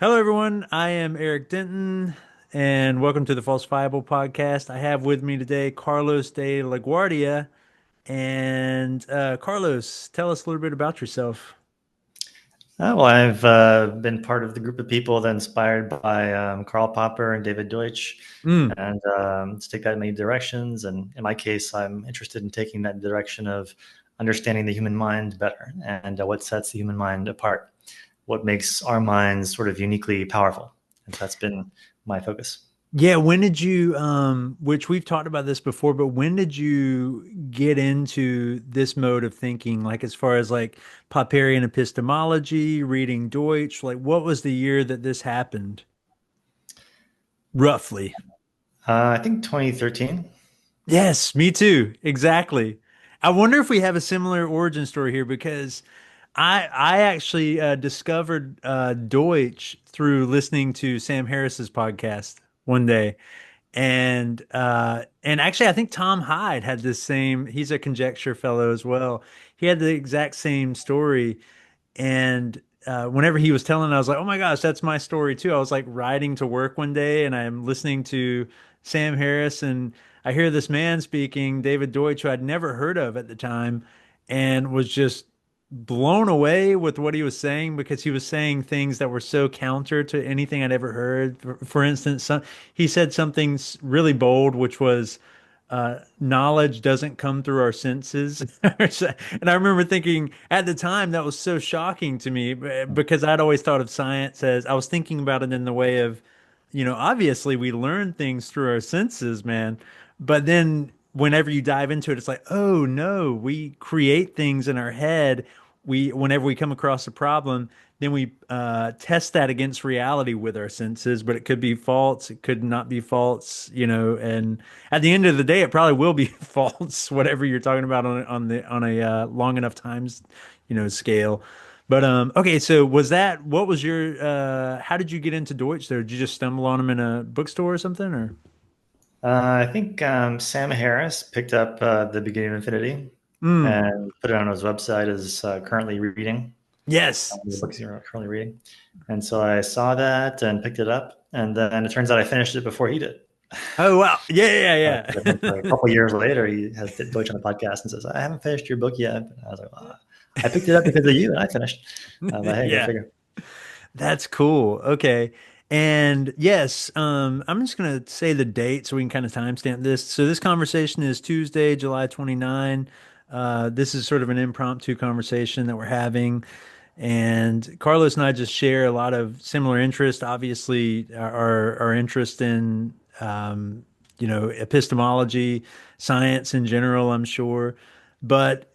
Hello, everyone. I am Eric Denton, and welcome to the Falsifiable Podcast. I have with me today Carlos De La Guardia. And Carlos, tell us a little bit about yourself. I've been part of the group of people that inspired by Karl Popper and David Deutsch, Mm. and to take that in many directions. And in my case, I'm interested in taking that direction of understanding the human mind better and what sets the human mind apart, what makes our minds sort of uniquely powerful. And so that's been my focus. Yeah, when did you, which we've talked about this before, but when did you get into this mode of thinking? Like, as far as like Popperian epistemology, reading Deutsch, like, what was the year that this happened, roughly? I think 2013. Yes, me too. Exactly. I wonder if we have a similar origin story here because I actually discovered Deutsch through listening to Sam Harris's podcast one day. And actually I think Tom Hyde had this same, he's a conjecture fellow as well. He had the exact same story. And whenever he was telling it, I was like, oh my gosh, that's my story too. I was like riding to work one day and I'm listening to Sam Harris and I hear this man speaking, David Deutsch, who I'd never heard of at the time, and was just blown away with what he was saying because he was saying things that were so counter to anything I'd ever heard. For instance, he said something really bold, which was, knowledge doesn't come through our senses. And I remember thinking at the time that was so shocking to me because I'd always thought of science as I was thinking about it in the way of, obviously we learn things through our senses, man. But then whenever you dive into it, it's like, oh no, we create things in our head. Whenever we come across a problem, then we test that against reality with our senses, but it could be false. It could not be false, and at the end of the day, it probably will be false, whatever you're talking about on a long enough times, scale. But okay, so what was your how did you get into Deutsch there? Did you just stumble on them in a bookstore or something or? I think Sam Harris picked up The Beginning of Infinity Mm, and put it on his website as currently reading. yes. The books you're currently reading. And so I saw that and picked it up. And then it turns out I finished it before he did. Oh wow. Yeah, yeah, I think like a yeah. couple of years later, he has Deutsch on the podcast and says, I haven't finished your book yet. And I was like, well, I picked it up because of you and I finished. But hey, go Yeah. figure. That's cool. Okay. And yes, I'm just gonna say the date so we can kind of timestamp this. So this conversation is Tuesday, July 29. This is sort of an impromptu conversation that we're having. And Carlos and I just share a lot of similar interests. Obviously, our interest in epistemology, science in general, I'm sure. But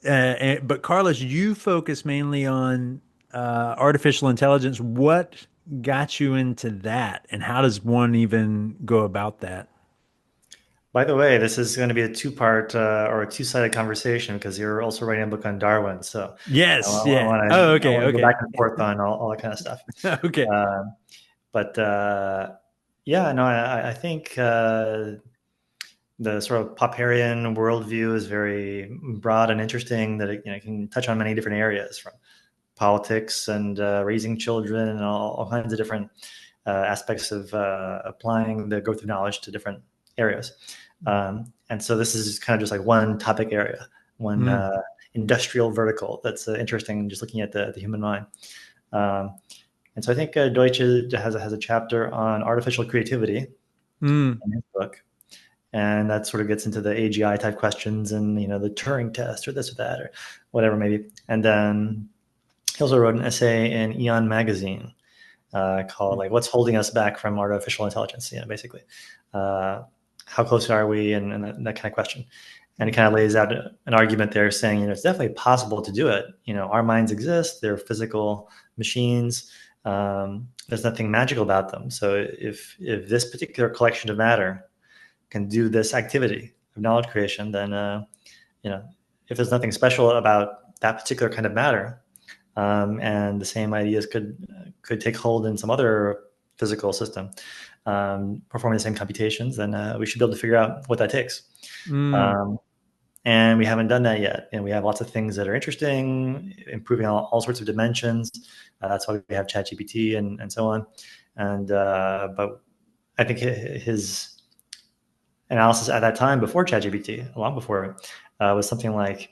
Carlos, you focus mainly on artificial intelligence. What got you into that, and how does one even go about that? By the way, this is going to be a two-part or a two-sided conversation because you're also writing a book on Darwin. So I Yes, yeah. want Oh, to I okay, want to go back okay, and forth on all that kind of stuff. okay. Uh, but yeah, no, I think the sort of Popperian worldview is very broad and interesting. That it can touch on many different areas, from politics and raising children, and all kinds of different aspects of applying the growth of knowledge to different areas. And so this is kind of just like one topic area, one Mm, industrial vertical that's interesting, just looking at the human mind. Um, and so I think Deutsch has a chapter on artificial creativity mm, in his book, and that sort of gets into the AGI type questions and the Turing test or this or that or whatever maybe. And then he also wrote an essay in Eon magazine called like "What's Holding Us Back from Artificial Intelligence?" Basically, uh, how close are we, and that kind of question. And he kind of lays out an argument there, saying it's definitely possible to do it. Our minds exist; they're physical machines. There's nothing magical about them. So if this particular collection of matter can do this activity of knowledge creation, then you know if there's nothing special about that particular kind of matter, and the same ideas could take hold in some other physical system, performing the same computations, then we should be able to figure out what that takes. mm. Um, And we haven't done that yet. And we have lots of things that are interesting, improving all sorts of dimensions. That's why we have ChatGPT and so on. And but I think his analysis at that time, before ChatGPT, long before, was something like,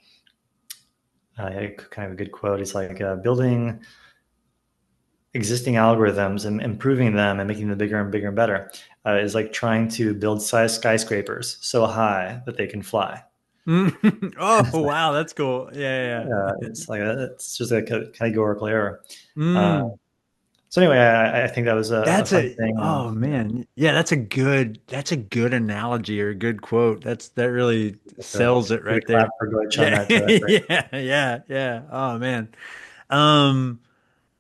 kind of a good quote. It's like building existing algorithms and improving them and making them bigger and bigger and better is like trying to build size skyscrapers so high that they can fly. Oh, wow, that's cool. Yeah, yeah. It's like it's just a categorical error. Uh, Mm. so anyway, I think that was a That's fun a thing, and oh man. Yeah, that's a good analogy or a good quote. That really to sells it give a right clap there. for Deutsch on Yeah. that phrase. Yeah. Oh man. Um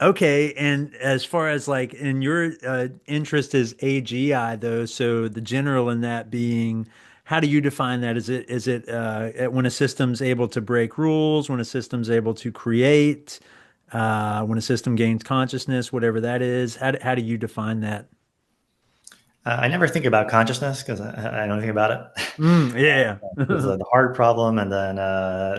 okay, and as far as like in your interest is AGI though, so the general in that being how do you define that? Is it when a system's able to break rules, when a system's able to create, when a system gains consciousness, whatever that is? How do you define that? I never think about consciousness because I don't think about it. Yeah. It's the hard problem, and then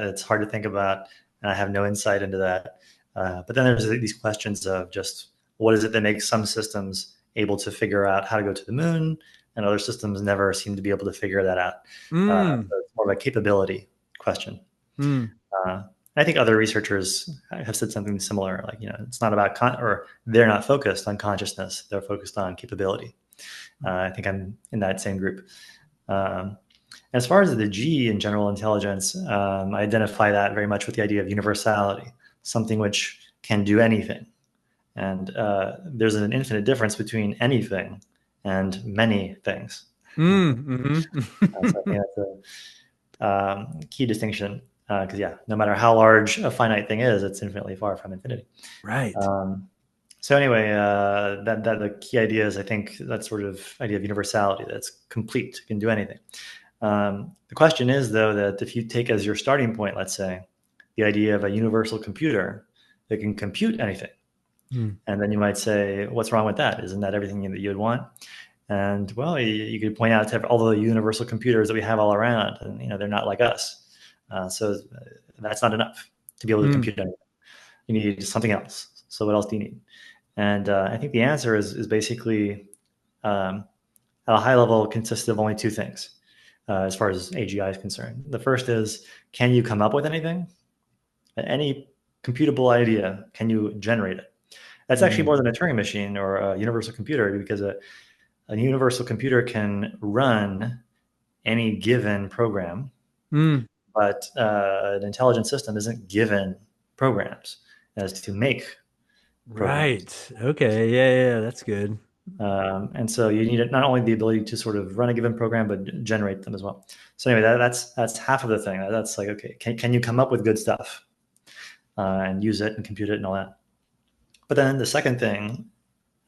it's hard to think about, and I have no insight into that. But then there's these questions of just what is it that makes some systems able to figure out how to go to the moon, and other systems never seem to be able to figure that out. Mm, So it's more of a capability question. mm, I think other researchers have said something similar, like it's not about or they're not focused on consciousness; they're focused on capability. I think I'm in that same group. Um, as far as the G in general intelligence, I identify that very much with the idea of universality, something which can do anything. And there's an infinite difference between anything and many things. So I mm. think that's a key distinction because, yeah, no matter how large a finite thing is, it's infinitely far from infinity. Right. Um, so anyway, that the key idea is, I think, that sort of idea of universality, that's complete, can do anything. The question is, though, that if you take as your starting point, let's say, the idea of a universal computer that can compute anything, Mm. and then you might say, what's wrong with that? Isn't that everything that you would want? And well, you could point out to all the universal computers that we have all around, and they're not like us. So that's not enough to be able to Mm. compute anything. You need something else. So what else do you need? And I think the answer is basically um, at a high level consists of only two things as far as AGI is concerned. The first is, can you come up with anything? Any computable idea, can you generate it? That's actually Mm. more than a Turing machine or a universal computer, because a universal computer can run any given program, Mm. but an intelligent system isn't given programs as to make programs. Right. Okay. Yeah, that's good. And so you need not only the ability to sort of run a given program, but generate them as well. So anyway, that's half of the thing. That's like, okay, can you come up with good stuff and use it and compute it and all that? But then the second thing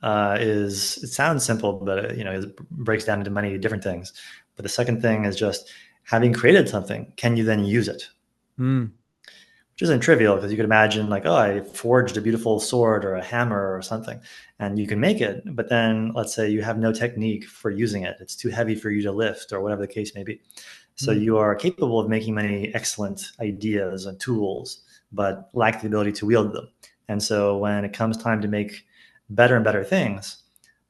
is, it sounds simple, but it breaks down into many different things. But the second thing is just, having created something, can you then use it? Mm. Which isn't trivial, because you could imagine, like, oh, I forged a beautiful sword or a hammer or something, and you can make it, but then let's say you have no technique for using it. It's too heavy for you to lift, or whatever the case may be. So Mm. you are capable of making many excellent ideas and tools, but lack the ability to wield them. And so when it comes time to make better and better things,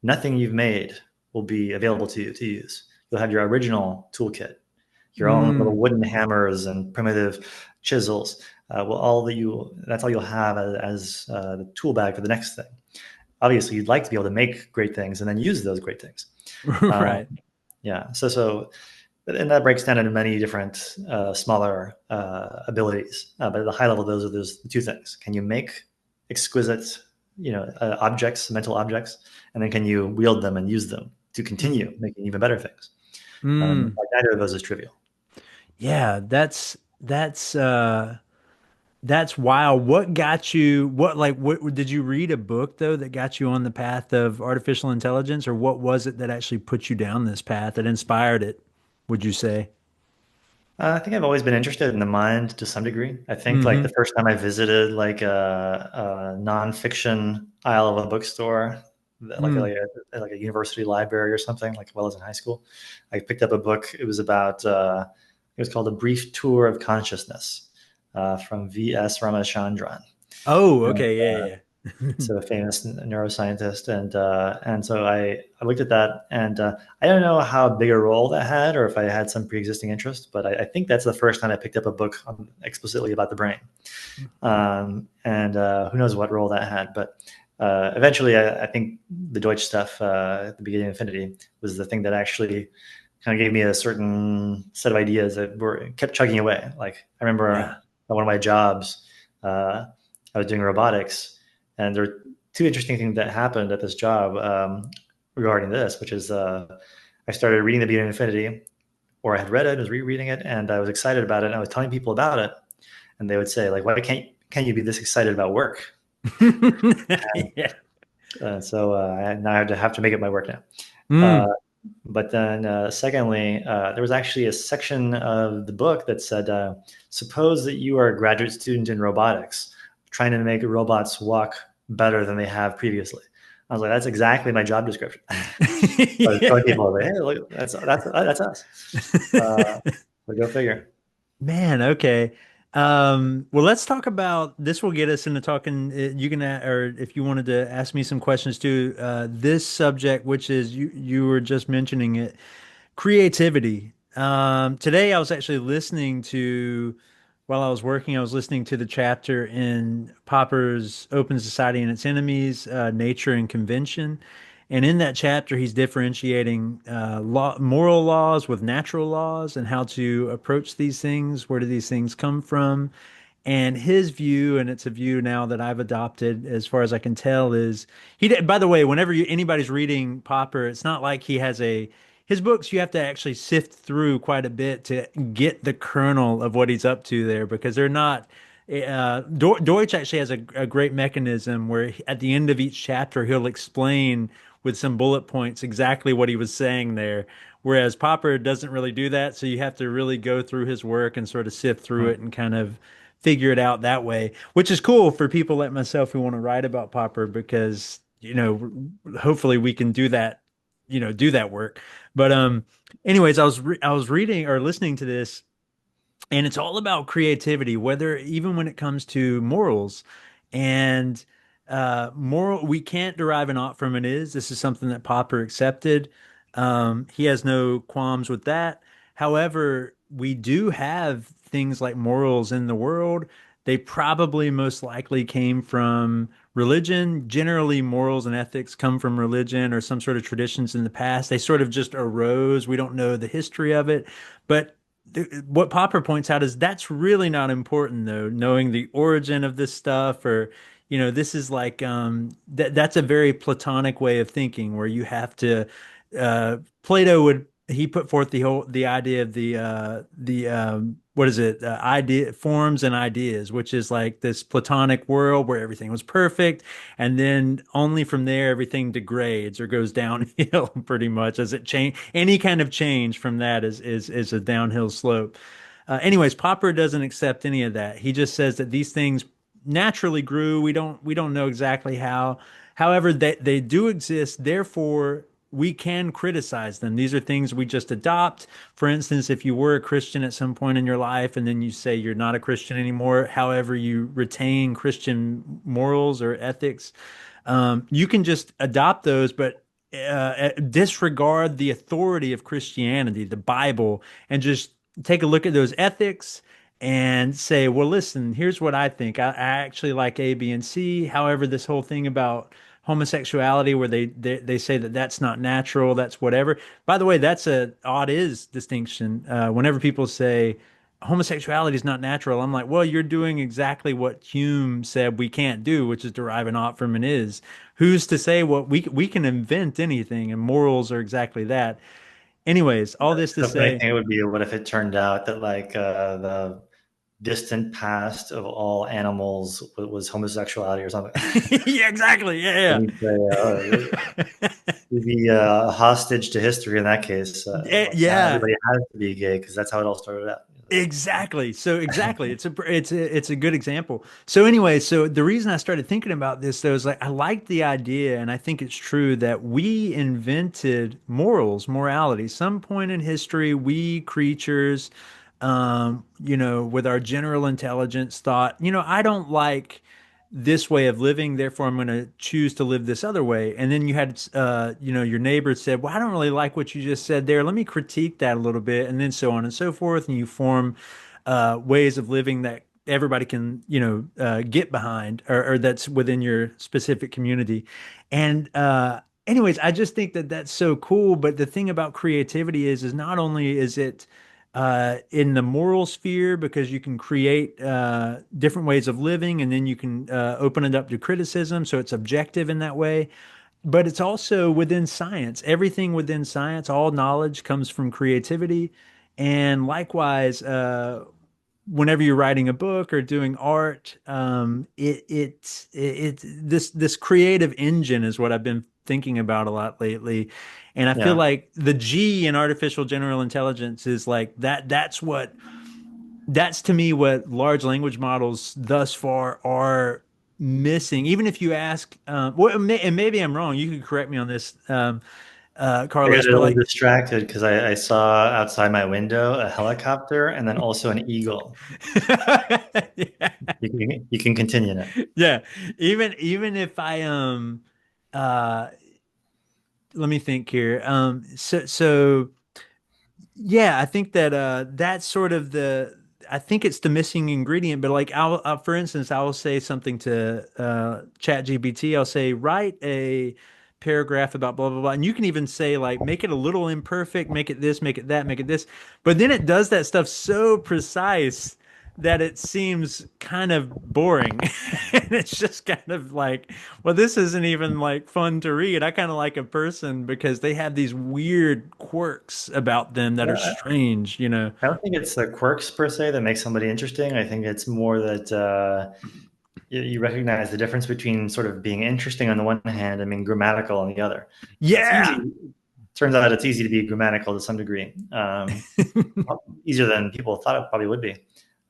nothing you've made will be available to you to use. You'll have your original toolkit, your own little Mm. wooden hammers and primitive chisels. Well, that's all you'll have as the tool bag for the next thing. Obviously, you'd like to be able to make great things and then use those great things. Uh, Right. yeah. And that breaks down into many different smaller abilities. But at the high level, those are those two things. Can you make exquisite, objects, mental objects, and then can you wield them and use them to Mm. continue making even better things? Mm. Like, neither of those is trivial. Yeah, that's wild. What got you, what did you read a book though that got you on the path of artificial intelligence, or what was it that actually put you down this path that inspired it, would you say? I think I've always been interested in the mind to some degree. I think, like, the Mm-hmm. first time I visited, like, a nonfiction aisle of a bookstore, like a, Mm. like a university library or something, like, well, as in high school, I picked up a book. It was about It was called A Brief Tour of Consciousness from V.S. Ramachandran. Oh, And, okay, yeah, yeah. so a famous neuroscientist, and so I looked at that, and I don't know how big a role that had, or if I had some pre-existing interest, but I think that's the first time I picked up a book explicitly about the brain, and who knows what role that had, but eventually I think the Deutsch stuff at the beginning of Infinity was the thing that actually kind of gave me a certain set of ideas that were kept chugging away. Like I remember Yeah. at one of my jobs, I was doing robotics, and there were two interesting things that happened at this job regarding this, which is I started reading The Beginning of Infinity, or I had read it, I was rereading it, and I was excited about it, and I was telling people about it, and they would say, like, why can't you be this excited about work? Yeah. So now I have to make it my work now. Uh, Mm. but then, secondly, there was actually a section of the book that said, suppose that you are a graduate student in robotics, trying to make robots walk better than they have previously. I was like, that's exactly my job description. I was telling Yeah. people, like, hey, look, that's us. So go figure. Man, okay. Well, let's talk about this. Will get us into talking. You can, or if you wanted to ask me some questions too, this subject, which is you were just mentioning it, creativity. Today I was actually listening to, while I was working, I was listening to the chapter in Popper's Open Society and Its Enemies, Nature and Convention. And in that chapter, he's differentiating moral laws with natural laws and how to approach these things. Where do these things come from? And his view, and it's a view now that I've adopted as far as I can tell, is by the way, whenever anybody's reading Popper, it's not like he has his books, you have to actually sift through quite a bit to get the kernel of what he's up to there because they're not. Deutsch actually has a great mechanism where at the end of each chapter, he'll explain with some bullet points exactly what he was saying there. Whereas Popper doesn't really do that. So you have to really go through his work and sort of sift through Hmm. it and kind of figure it out that way, which is cool for people like myself who want to write about Popper because, hopefully we can do that, do that work. But anyways, I was reading or listening to this and it's all about creativity, whether even when it comes to morals and moral, we can't derive an ought from an is. This is something that Popper accepted. He has no qualms with that. However, we do have things like morals in the world. They probably most likely came from religion. Generally, morals and ethics come from religion or some sort of traditions in the past. They sort of just arose. We don't know the history of it, but what Popper points out is that's really not important though, knowing the origin of this stuff or this is like that's a very Platonic way of thinking where you have to Plato would he put forth the idea of the what is it idea forms and ideas, which is like this Platonic world where everything was perfect and then only from there everything degrades or goes downhill pretty much as it change any kind of change from that is a downhill slope. Anyways, Popper doesn't accept any of that. He just says that these things naturally grew. We don't know exactly how. However, they do exist. Therefore, we can criticize them. These are things we just adopt. For instance, if you were a Christian at some point in your life and then you say you're not a Christian anymore, however, you retain Christian morals or ethics, you can just adopt those, but disregard the authority of Christianity, the Bible, and just take a look at those ethics and say, well, listen, here's what I think. I actually like A, B, and C. However, this whole thing about homosexuality where they say that that's not natural, that's whatever. By the way, that's a odd is distinction. Whenever people say homosexuality is not natural, I'm like, well, you're doing exactly what Hume said we can't do, which is derive an ought from an is. Who's to say what we can invent anything, and morals are exactly that. Anyways, all this to The funny say, thing would be, what if it turned out that like the distant past of all animals was homosexuality or something? yeah, exactly, And yeah, you'd say, yeah. you'd be hostage to history in that case. Like now Yeah, everybody has to be gay because that's how it all started out. exactly. So exactly, it's a good example. So anyway, so the reason I started thinking about this though is like I like the idea, and I think it's true that we invented morals, morality. Some point in history, we creatures with our general intelligence thought, I don't like this way of living, therefore I'm going to choose to live this other way. And then you had, your neighbor said, well, I don't really like what you just said there. Let me critique that a little bit. And then so on and so forth. And you form ways of living that everybody can, get behind or that's within your specific community. And, anyways, I just think that that's so cool. But the thing about creativity is not only is it, in the moral sphere because you can create different ways of living and then you can open it up to criticism. So it's objective in that way. But it's also within science. Everything within science, all knowledge comes from creativity. And likewise, whenever you're writing a book or doing art, this creative engine is what I've been thinking about a lot lately. And I feel Yeah. like the G in artificial general intelligence is like that. That's to me what large language models thus far are missing. Even if you ask, and maybe I'm wrong, you could correct me on this, I got Carlos, a but little like, distracted because I saw outside my window a helicopter and then also an eagle. yeah, You can continue now. yeah. Even if I uh let me think here. So yeah, I think that that's sort of I think it's the missing ingredient, but like for instance, I will say something to Chat GPT. I'll say write a paragraph about blah blah blah, and you can even say like make it a little imperfect, make it this, make it that, make it this, but then it does that stuff so precise that it seems kind of boring. And it's just kind of like, well, this isn't even like fun to read. I kind of like a person because they have these weird quirks about them that are Yeah, strange. I don't think it's the quirks per se that make somebody interesting. I think it's more that you recognize the difference between sort of being interesting on the one hand and being grammatical on the other. It's Yeah. easy. Turns out it's easy to be grammatical to some degree, easier than people thought it probably would be.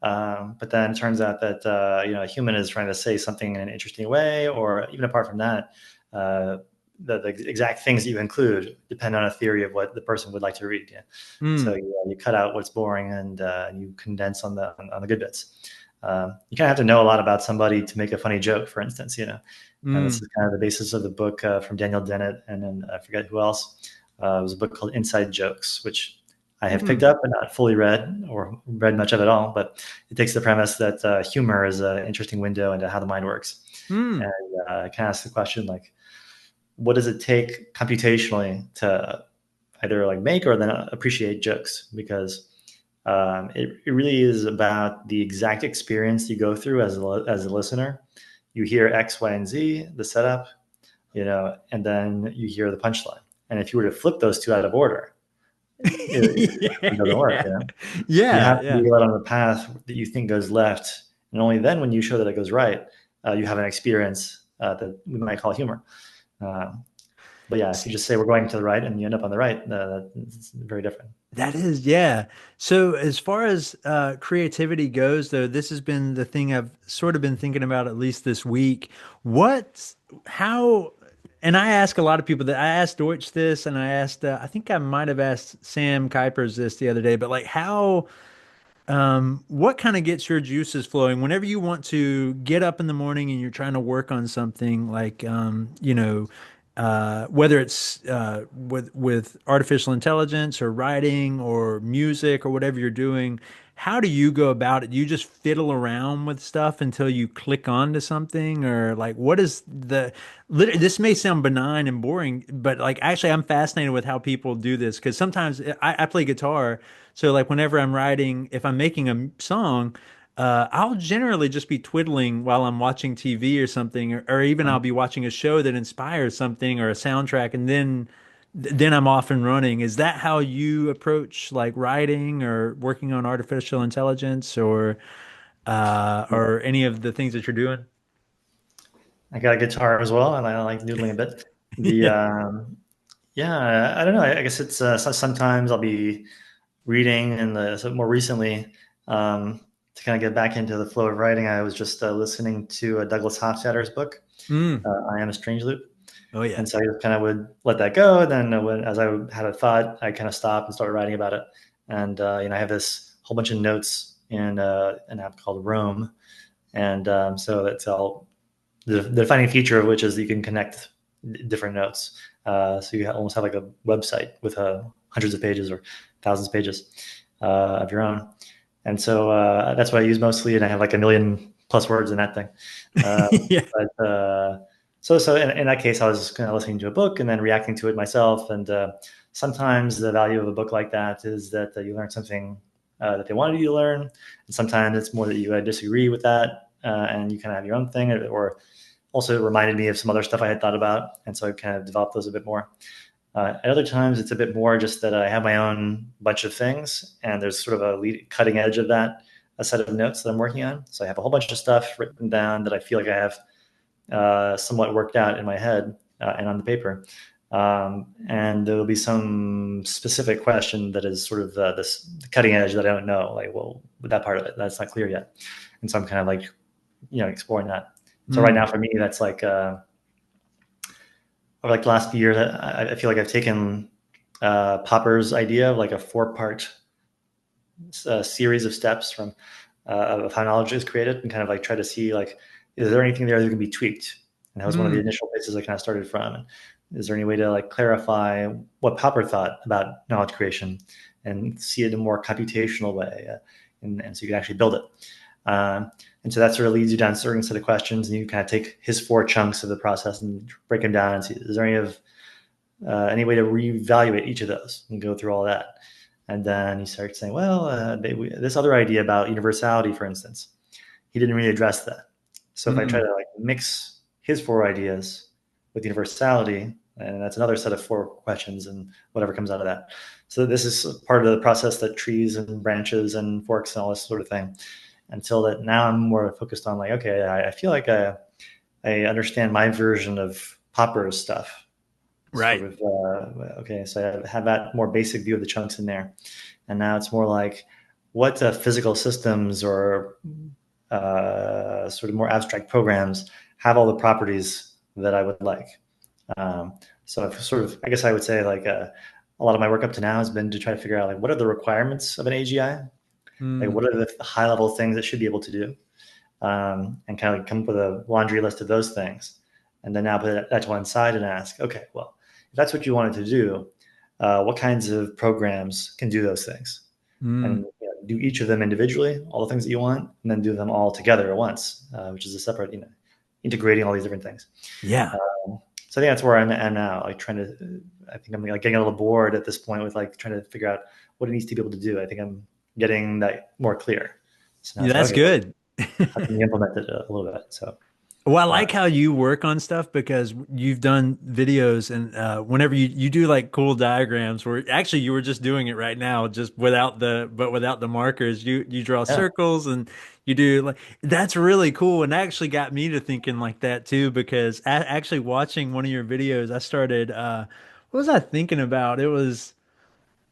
But then it turns out that a human is trying to say something in an interesting way, or even apart from that, uh, the exact things that you include depend on a theory of what the person would like to read. Yeah. So Mm, you cut out what's boring and you condense on the good bits. You kind of have to know a lot about somebody to make a funny joke, for instance. And this mm, is kind of the basis of the book from Daniel Dennett, and then I forget who else. It was a book called Inside Jokes, which I have picked mm, up but not fully read or read much of it all. But it takes the premise that humor is an interesting window into how the mind works, mm. and kind of asks the question like, what does it take computationally to either like make or then appreciate jokes? Because it really is about the exact experience you go through as a listener. You hear X, Y, and Z, the setup, and then you hear the punchline. And if you were to flip those two out of order, it doesn't work. Yeah. You Yeah, have to yeah. be led on the path that you think goes left, and only then, when you show that it goes right, you have an experience that we might call humor. Uh, but yeah, if you just say we're going to the right and you end up on the right, it's very different. That is, yeah. So as far as creativity goes, though, this has been the thing I've sort of been thinking about at least this week. What, how, and I ask a lot of people that I asked Deutsch this, and I asked, I think I might have asked Sam Kuipers this the other day, but like what kind of gets your juices flowing whenever you want to get up in the morning and you're trying to work on something like, whether it's with artificial intelligence or writing or music or whatever you're doing, how do you go about it? Do you just fiddle around with stuff until you click onto something, or like what is this may sound benign and boring, but like actually I'm fascinated with how people do this because sometimes I play guitar. So like whenever I'm writing, if I'm making a song, I'll generally just be twiddling while I'm watching TV or something, or even I'll be watching a show that inspires something or a soundtrack, and then I'm off and running. Is that how you approach like writing or working on artificial intelligence or any of the things that you're doing? I got a guitar as well, and I like noodling a bit. The Yeah. Yeah, I don't know. I guess it's sometimes I'll be reading, and so more recently, to kind of get back into the flow of writing, I was just listening to Douglas Hofstadter's book, Mm. "I Am a Strange Loop," Oh yeah. and so I just kind of would let that go. And then as I had a thought, I kind of stopped and started writing about it. And I have this whole bunch of notes in an app called Roam. And so that's all the defining feature of which is that you can connect different notes. So you almost have like a website with hundreds of pages or thousands of pages of your own. And so that's what I use mostly. And I have like a million plus words in that thing. Yeah. But so in that case, I was kind of listening to a book and then reacting to it myself. And sometimes the value of a book like that is that you learn something that they wanted you to learn. And sometimes it's more that you disagree with that and you kind of have your own thing, or also it reminded me of some other stuff I had thought about. And so I kind of developed those a bit more. At other times, it's a bit more just that I have my own bunch of things, and there's sort of cutting edge of that, a set of notes that I'm working on. So I have a whole bunch of stuff written down that I feel like I have somewhat worked out in my head and on the paper. And there'll be some specific question that is sort of this cutting edge that I don't know, like, well, that part of it, that's not clear yet. And so I'm kind of like, exploring that. So right now for me, that's like, over like the last few years, I feel like I've taken Popper's idea of like a 4-part series of steps from of how knowledge is created, and kind of like try to see like, is there anything there that can be tweaked? And that was one of the initial places I kind of started from. And is there any way to like clarify what Popper thought about knowledge creation and see it in a more computational way, and so you can actually build it. And so that sort of leads you down a certain set of questions, and you kind of take his 4 chunks of the process and break them down and see, is there any way to reevaluate each of those and go through all that. And then you start saying, well, this other idea about universality, for instance, he didn't really address that. So if I try to like mix his 4 ideas with universality, and that's another set of 4 questions and whatever comes out of that. So this is part of the process that trees and branches and forks and all this sort of thing. Until that now I'm more focused on like, okay, I feel like I understand my version of Popper's stuff. Right. Sort of, okay, so I have that more basic view of the chunks in there. And now it's more like what physical systems or sort of more abstract programs have all the properties that I would like. So I've sort of, I guess I would say like a lot of my work up to now has been to try to figure out like what are the requirements of an AGI? Like what are the high level things it should be able to do? And kind of like come up with a laundry list of those things. And then now put that to one side and ask, okay, well, if that's what you wanted to do, what kinds of programs can do those things? And do each of them individually, all the things that you want, and then do them all together at once, which is a separate, integrating all these different things. Yeah. So I think that's where I'm at now, like trying to, I think I'm like getting a little bored at this point with like trying to figure out what it needs to be able to do. I think I'm getting that more clear. So now Yeah, that's okay, well, good. how can you implement it a little bit? So Well, I like how you work on stuff because you've done videos and whenever you do like cool diagrams where actually you were just doing it right now, just without the markers, you draw yeah, circles and you do like that's really cool and actually got me to thinking like that too because actually watching one of your videos, I started what was I thinking about? It was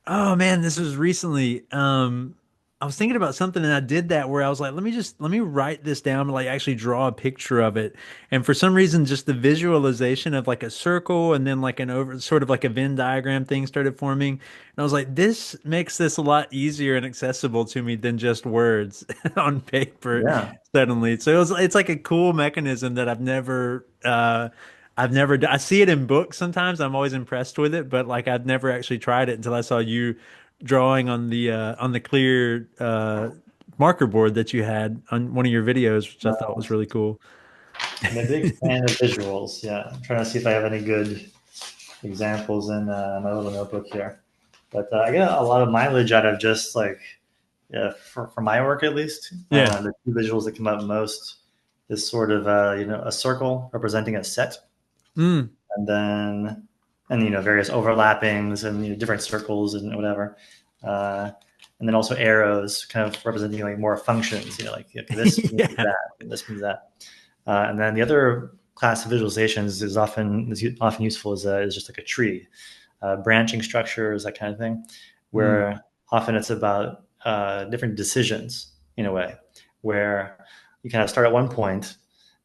oh man, this was recently. I was thinking about something and I did that where I was like, let me write this down and like actually draw a picture of it. And for some reason, just the visualization of like a circle and then like an over sort of like a Venn diagram thing started forming. And I was like, this makes this a lot easier and accessible to me than just words on paper yeah, suddenly. So it's like a cool mechanism that I've never I see it in books sometimes. I'm always impressed with it, but like I've never actually tried it until I saw you drawing on the clear marker board that you had on one of your videos, which I thought was really cool. I'm a big fan of visuals. Yeah, I'm trying to see if I have any good examples in my little notebook here. But I get a lot of mileage out of just like, yeah, for my work at least. Yeah. The 2 visuals that come up most is sort of a circle representing a set, Mm. and then various overlappings and different circles and whatever. And then also arrows kind of representing like more functions, like okay, this means Yeah. that, and this means that. And then the other class of visualizations is often useful is just like a tree, branching structures, that kind of thing, Mm. where often it's about different decisions in a way, where you kind of start at one point,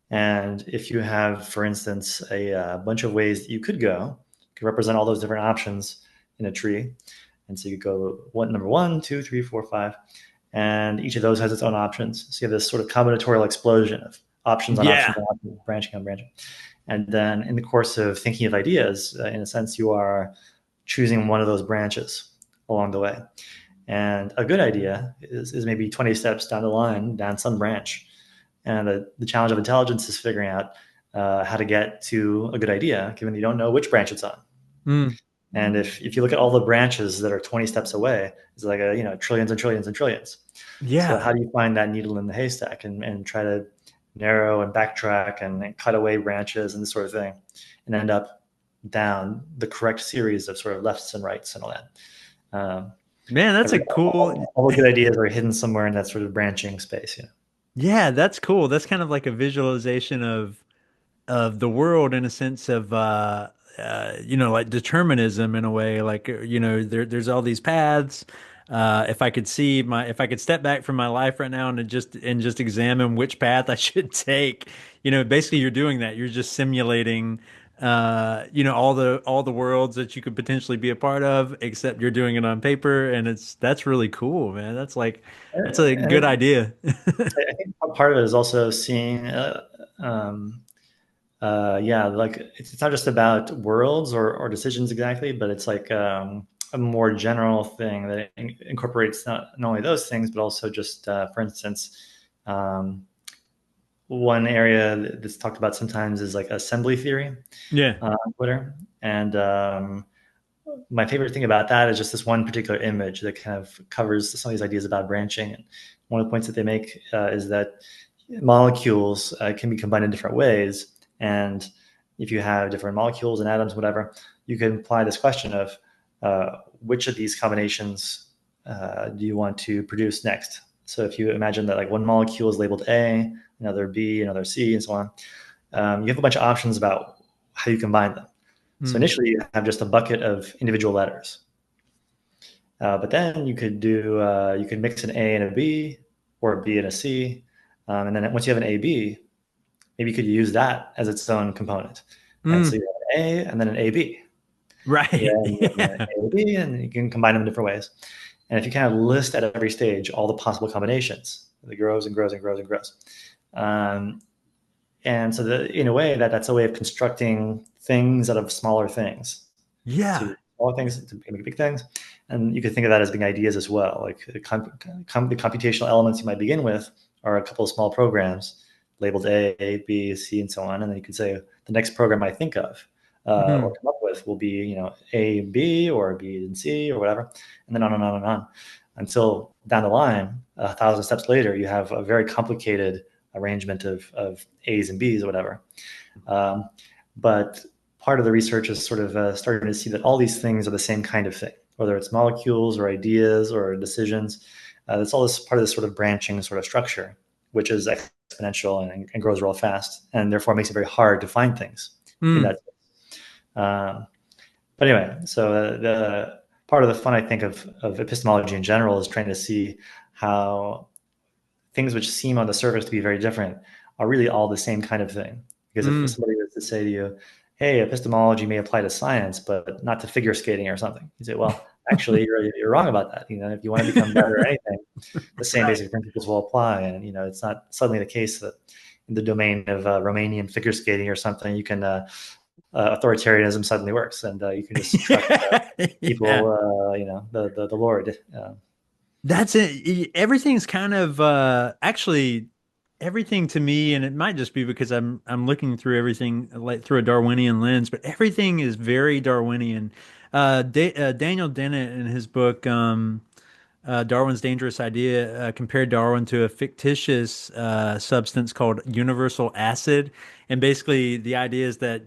and if you have, for instance, a bunch of ways that you could go, you could represent all those different options in a tree. And so you go number 1, 2, 3, 4, 5. and each of those has its own options. So you have this sort of combinatorial explosion of options on options Yeah. on options, branching on branching. And then in the course of thinking of ideas, in a sense, you are choosing one of those branches along the way. And a good idea is maybe 20 steps down the line, down some branch. And the challenge of intelligence is figuring out how to get to a good idea, given you don't know which branch it's on. Mm. And if you look at all the branches that are 20 steps away, it's like trillions and trillions and trillions. So Yeah. how do you find that needle in the haystack and try to narrow and backtrack and cut away branches and this sort of thing, and end up down the correct series of sort of lefts and rights and all that. Man, that's a Every, cool. all the good ideas are hidden somewhere in that sort of branching space. Yeah, that's cool. That's kind of like a visualization of the world in a sense of like determinism in a way. Like there's all these paths. If I could step back from my life right now and just examine which path I should take, basically you're doing that. You're just simulating all the worlds that you could potentially be a part of, except you're doing it on paper, and that's really cool, man. That's a good And idea. I think part of it is also seeing um, yeah, like it's not just about worlds or decisions exactly, but it's like a more general thing that incorporates not only those things, but also just, for instance, um, one area that's talked about sometimes is like assembly theory Yeah. on Twitter. And my favorite thing about that is just this one particular image that kind of covers some of these ideas about branching. And one of the points that they make is that molecules can be combined in different ways. And if you have different molecules and atoms, whatever, you can apply this question of which of these combinations do you want to produce next? So if you imagine that like one molecule is labeled A, another B, another C, and so on, you have a bunch of options about how you combine them. So Hmm. initially you have just a bucket of individual letters. But then you could mix an A and a B or a B and a C. And then once you have an AB, maybe you could use that as its own component. And so Mm. you have an A and then an AB. Right. Then you have an Yeah. AB and you can combine them in different ways. And if you kind of list at every stage all the possible combinations, it grows and grows and grows and grows. Um, and so in a way that's a way of constructing things out of smaller things. So Yeah. you small things to make big things, and you could think of that as being ideas as well. Like the computational elements you might begin with are a couple of small programs labeled A, B, C, and so on, and then you could say the next program I think of or Mm. come up with will be A, B, or B and C, or whatever, and then on and on and on until down the line, 1,000 steps later, you have a very complicated arrangement of A's and B's or whatever. Um, but part of the research is sort of starting to see that all these things are the same kind of thing, whether it's molecules or ideas or decisions. That's all this part of this sort of branching sort of structure, which is exponential and grows real fast, and therefore makes it very hard to find things in Mm. that. Um, but anyway, so the part of the fun I think of epistemology in general is trying to see how things which seem on the surface to be very different are really all the same kind of thing. Because if Mm. somebody was to say to you, hey, epistemology may apply to science, but not to figure skating or something, you say, well, actually, you're wrong about that. If you want to become better at anything, the same Right. basic principles will apply. And, it's not suddenly the case that in the domain of Romanian figure skating or something, you can authoritarianism suddenly works, and you can just trust Yeah. people, the Lord. That's it. Everything's kind of actually everything to me, and it might just be because I'm looking through everything like through a Darwinian lens, but everything is very Darwinian. Daniel Dennett in his book Darwin's Dangerous Idea compared Darwin to a fictitious substance called universal acid. And basically, the idea is that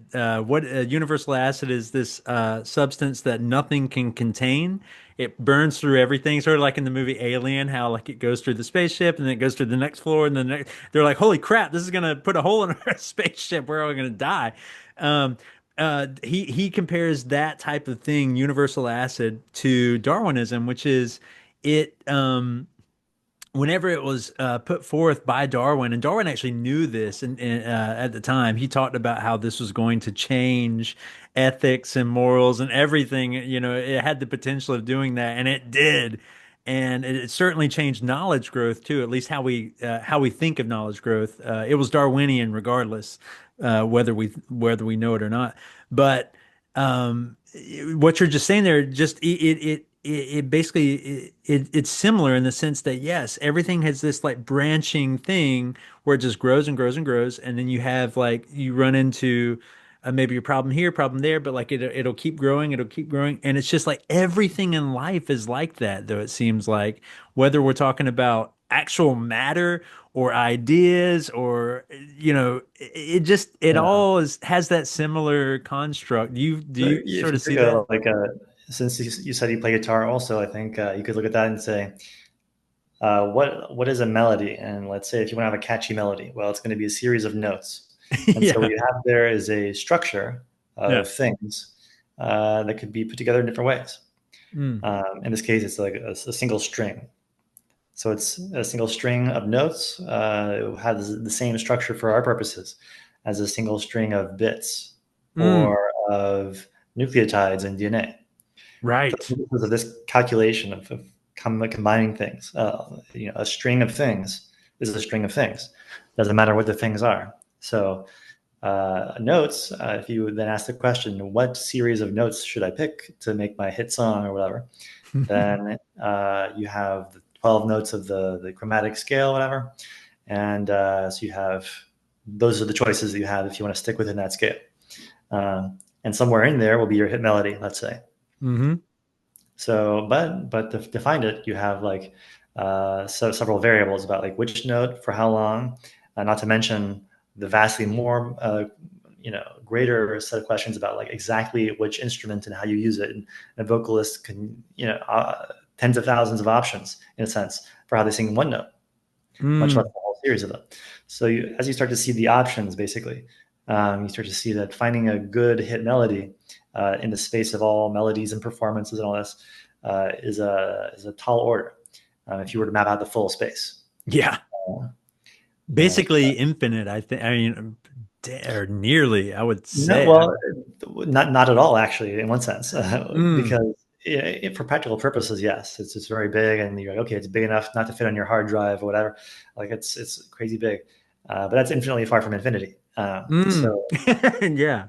what universal acid is this substance that nothing can contain. It burns through everything, sort of like in the movie Alien, how like it goes through the spaceship and then it goes through the next floor, and then they're like, "Holy crap, this is gonna put a hole in our spaceship. We're all gonna die." Um, he compares that type of thing, universal acid, to Darwinism, which is it whenever it was put forth by Darwin, and Darwin actually knew this, and at the time he talked about how this was going to change ethics and morals and everything. It had the potential of doing that, and it did. and it certainly changed knowledge growth too. At least how we think of knowledge growth. It was Darwinian, regardless whether we know it or not. But what you're just saying there, just it basically it's similar in the sense that yes, everything has this like branching thing where it just grows and grows and grows, and then you have like you run into maybe a problem here, problem there, but like it'll keep growing, and it's just like everything in life is like that, though it seems like whether we're talking about actual matter or ideas or it just it Yeah. all has that similar construct. Do So you if sort you of see took that? since you said you play guitar also, I think you could look at that and say, what is a melody? And let's say if you want to have a catchy melody, well, it's going to be a series of notes. And so what Yeah. you have there is a structure Yeah. of things that could be put together in different ways. Mm. In this case, it's like a single string. So it's a single string of notes. It has the same structure for our purposes as a single string of bits Mm. or of nucleotides in DNA. For the Right. purposes of this calculation of combining things, a string of things is a string of things. Doesn't matter what the things are. So notes, if you then ask the question, what series of notes should I pick to make my hit song or whatever, then you have the 12 notes of the chromatic scale, whatever. And so you have, those are the choices that you have if you want to stick within that scale. And somewhere in there will be your hit melody, let's say. Hmm. So, but to find it, you have like several variables about like which note for how long, not to mention the vastly more greater set of questions about like exactly which instrument and how you use it. And a vocalist can tens of thousands of options in a sense for how they sing one note, much less Mm. a whole series of them. So as you start to see the options, basically, you start to see that finding a good hit melody in the space of all melodies and performances and all this is a tall order. If you were to map out the full space, Yeah. uh, yeah. Basically infinite, I think. I mean, or nearly, I would No, say. well, not at all, actually, in one sense, Mm. because for practical purposes, yes, it's very big, and you're like, okay, it's big enough not to fit on your hard drive or whatever. Like it's crazy big, but that's infinitely far from infinity. Mm. So Yeah.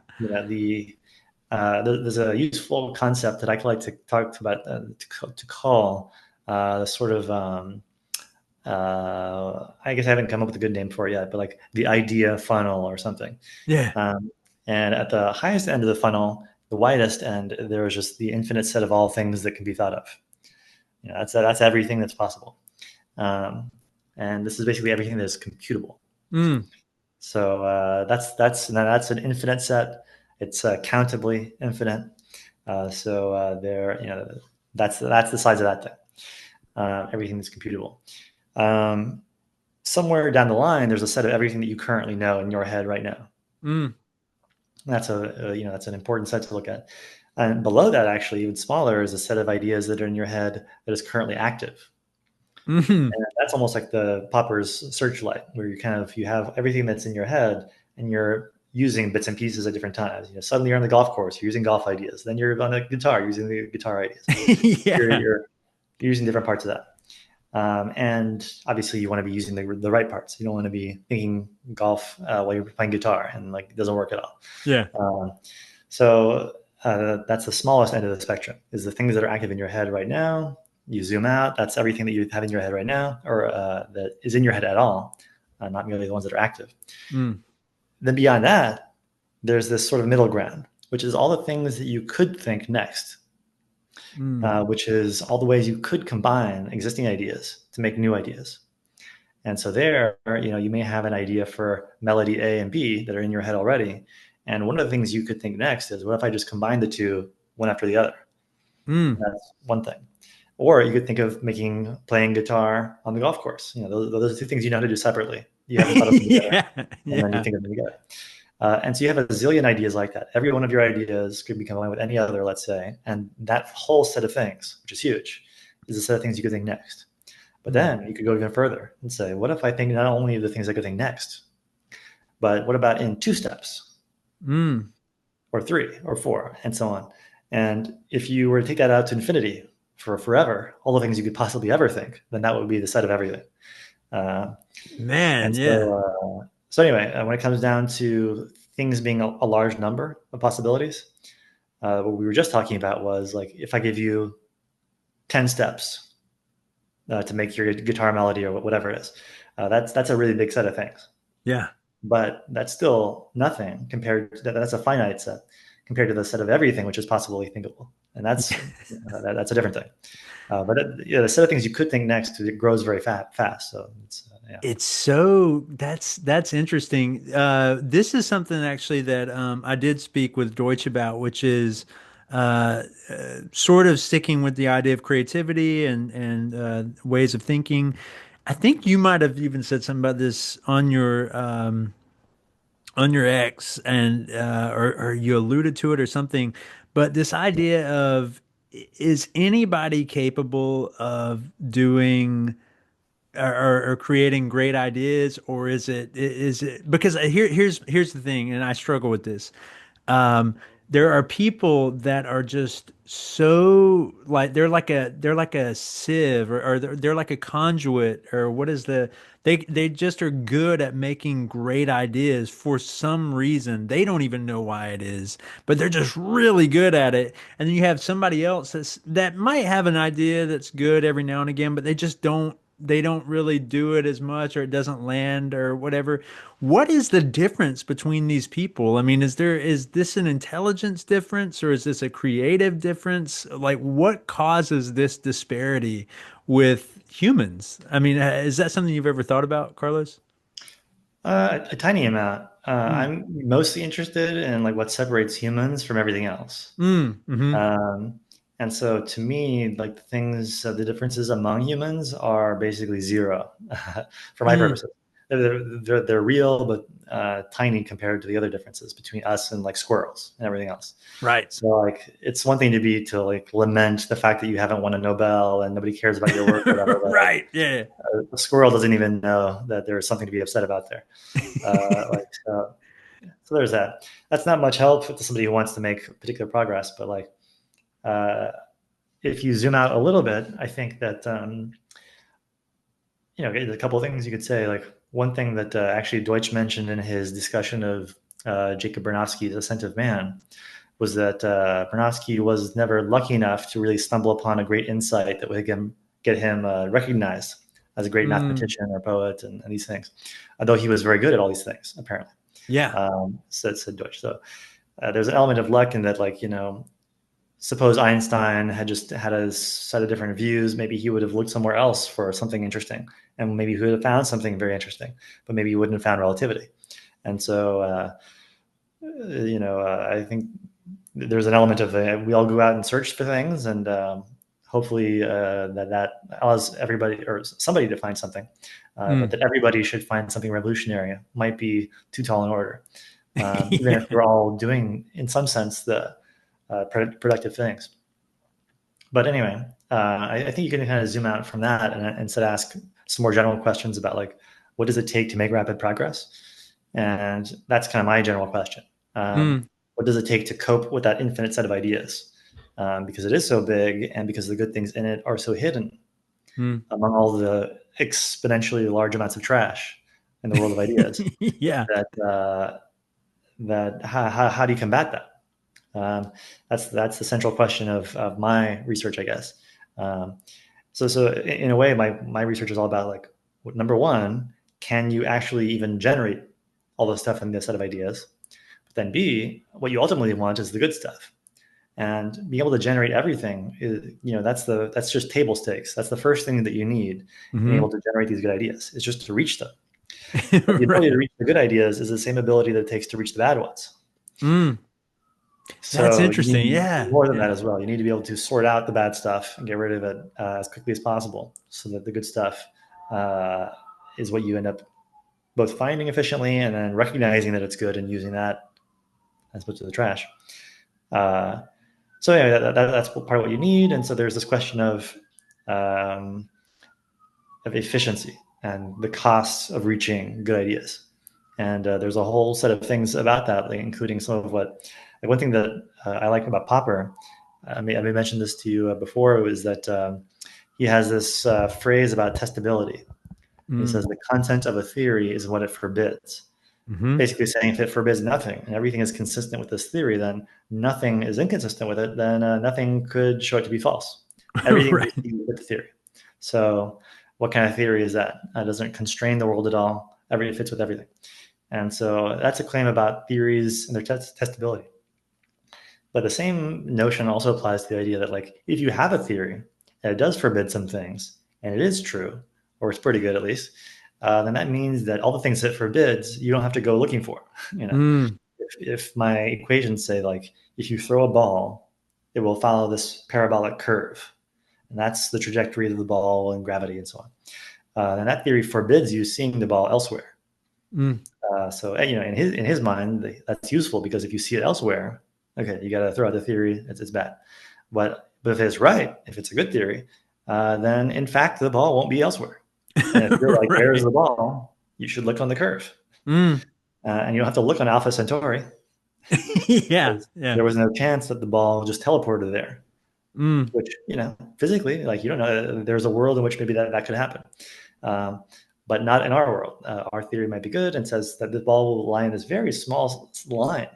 there's a useful concept that I like to talk about to call the sort of I guess I haven't come up with a good name for it yet, but like the idea funnel or something. Yeah. Um, and at the highest end of the funnel, the widest end, there is just the infinite set of all things that can be thought of. That's everything that's possible. Um, and this is basically everything that is computable. Mm. So that's an infinite set. It's countably infinite. So there, that's the size of that thing. Everything that's computable. Um, Somewhere down the line, there's a set of everything that you currently know in your head right now. Mm. That's an important set to look at. And below that, actually, even smaller, is a set of ideas that are in your head that is currently active. Mm. And that's almost like the Popper's searchlight, where you have everything that's in your head, and you're using bits and pieces at different times. Suddenly you're on the golf course, you're using golf ideas. Then you're on the guitar, using the guitar ideas. You're, Yeah. you're, you're using different parts of that. And obviously, you want to be using the right parts. You don't want to be thinking golf while you're playing guitar, and like it doesn't work at all. Yeah. Um, so that's the smallest end of the spectrum. Is the things that are active in your head right now. You zoom out. That's everything that you have in your head right now, or that is in your head at all, not merely the ones that are active. Mm. Then beyond that, there's this sort of middle ground, which is all the things that you could think next, Mm. which is all the ways you could combine existing ideas to make new ideas. And so there, you may have an idea for melody A and B that are in your head already. And one of the things you could think next is, what if I just combine the two, one after the other? Mm. That's one thing. Or you could think of playing guitar on the golf course. Those are two things you know how to do separately. You haven't thought of them together, Yeah. and then you Yeah. think of them together. And so you have a zillion ideas like that. Every one of your ideas could be combined with any other, let's say, and that whole set of things, which is huge, is a set of things you could think next. But Mm. then you could go even further and say, what if I think not only the things I could think next, but what about in 2 steps, Mm. or 3, or 4, and so on? And if you were to take that out to infinity, for forever, all the things you could possibly ever think, then that would be the set of everything. Uh, Man, and yeah. so anyway, when it comes down to things being a large number of possibilities, what we were just talking about was like if I give you 10 steps to make your guitar melody or whatever it is, that's a really big set of things. Yeah. But that's still nothing compared to that. That's a finite set compared to the set of everything which is possibly thinkable, and that's a different thing. But the set of things you could think next, it grows very fast. So yeah. It's so that's interesting. This is something actually that I did speak with Deutsch about, which is sort of sticking with the idea of creativity and ways of thinking. I think you might have even said something about this on your X, and or you alluded to it or something. But this idea of, is anybody capable of doing or creating great ideas, or is it because here's the thing, and I struggle with this. um, there are people that are just so like they're like a sieve, or they're like a conduit, or what is they just are good at making great ideas for some reason. They don't even know why it is, but they're just really good at it. And then you have somebody else that might have an idea that's good every now and again, but they don't really do it as much, or it doesn't land or whatever. What is the difference between these people? I mean, is this an intelligence difference, or is this a creative difference? Like, what causes this disparity with humans? I mean, is that something you've ever thought about, Carlos? A tiny amount. Mm. I'm mostly interested in like what separates humans from everything else. Mm-hmm. Um, and so to me, like the differences among humans are basically zero for my Mm. purposes. They're real, but tiny compared to the other differences between us and like squirrels and everything else. Right. So like, it's one thing to like lament the fact that you haven't won a Nobel and nobody cares about your work or whatever, but like Right. Yeah. a squirrel doesn't even know that there's something to be upset about there. Like so there's that. That's not much help to somebody who wants to make particular progress, but like uh, if you zoom out a little bit, I think that there's a couple of things you could say. Like one thing that actually Deutsch mentioned in his discussion of Jacob Bernowski's Ascent of Man was that Bernowski was never lucky enough to really stumble upon a great insight that would get him recognized as a great Mm. mathematician or poet and these things, although he was very good at all these things, apparently. Yeah. Said Deutsch. So there's an element of luck in that, like, suppose Einstein had just had a set of different views, maybe he would have looked somewhere else for something interesting, and maybe he would have found something very interesting, but maybe he wouldn't have found relativity. And so, I think there's an element of we all go out and search for things, and hopefully that allows everybody or somebody to find something, but Mm. that everybody should find something revolutionary might be too tall an order, even if Yeah. we're all doing, in some sense, the productive things. But anyway, I think you can kind of zoom out from that and instead ask some more general questions about like, what does it take to make rapid progress? And that's kind of my general question. Mm. What does it take to cope with that infinite set of ideas? Because it is so big, and because the good things in it are so hidden Mm. among all the exponentially large amounts of trash in the world of ideas, Yeah. that how do you combat that? That's the central question of my research, I guess. Um, so in a way, my research is all about like, number one, can you actually even generate all the stuff in this set of ideas? But then B, what you ultimately want is the good stuff. And being able to generate everything is, that's just table stakes. That's the first thing that you need in able Hmm. to generate these good ideas, is just to reach them. But the ability to Right. reach the good ideas is the same ability that it takes to reach the bad ones. Mm. That's So interesting. you need Yeah. more than that Yeah. as well. You need to be able to sort out the bad stuff and get rid of it as quickly as possible, so that the good stuff uh, is what you end up both finding efficiently and then recognizing that it's good and using that as opposed to the trash. Uh, so yeah, that's part of what you need. And so there's this question um, of efficiency and the costs of reaching good ideas. And there's a whole set of things about that, like, including some of what, like one thing that I like about Popper I mentioned this to you before. It was that he has this phrase about testability. He Mm. says the content of a theory is what it forbids. Hmm. Basically saying if it forbids nothing and everything is consistent with this theory, then nothing is inconsistent with it, then nothing could show it to be false. Everything Right. with the theory. So what kind of theory is that? Doesn't constrain the world at all. It fits with everything. And so that's a claim about theories and their testability. But the same notion also applies to the idea that, like, if you have a theory and it does forbid some things, and it is true, or it's pretty good at least, then that means that all the things it forbids, you don't have to go looking for. You know, Mm. if my equations say, like, if you throw a ball, it will follow this parabolic curve, and that's the trajectory of the ball and gravity and so on. And that theory forbids you seeing the ball elsewhere. Mm. So in his mind, that's useful because if you see it elsewhere, okay, you got to throw out the theory. It's bad. But if it's right, if it's a good theory, then in fact the ball won't be elsewhere. And if you're like, where's Right. the ball? You should look on the curve, Mm. and you don't have to look on Alpha Centauri Yeah. because Yeah. there was no chance that the ball just teleported there. Mm. Which physically, like, you don't know. There's a world in which maybe that could happen. Um, but not in our world. Our theory might be good and says that the ball will lie in this very small line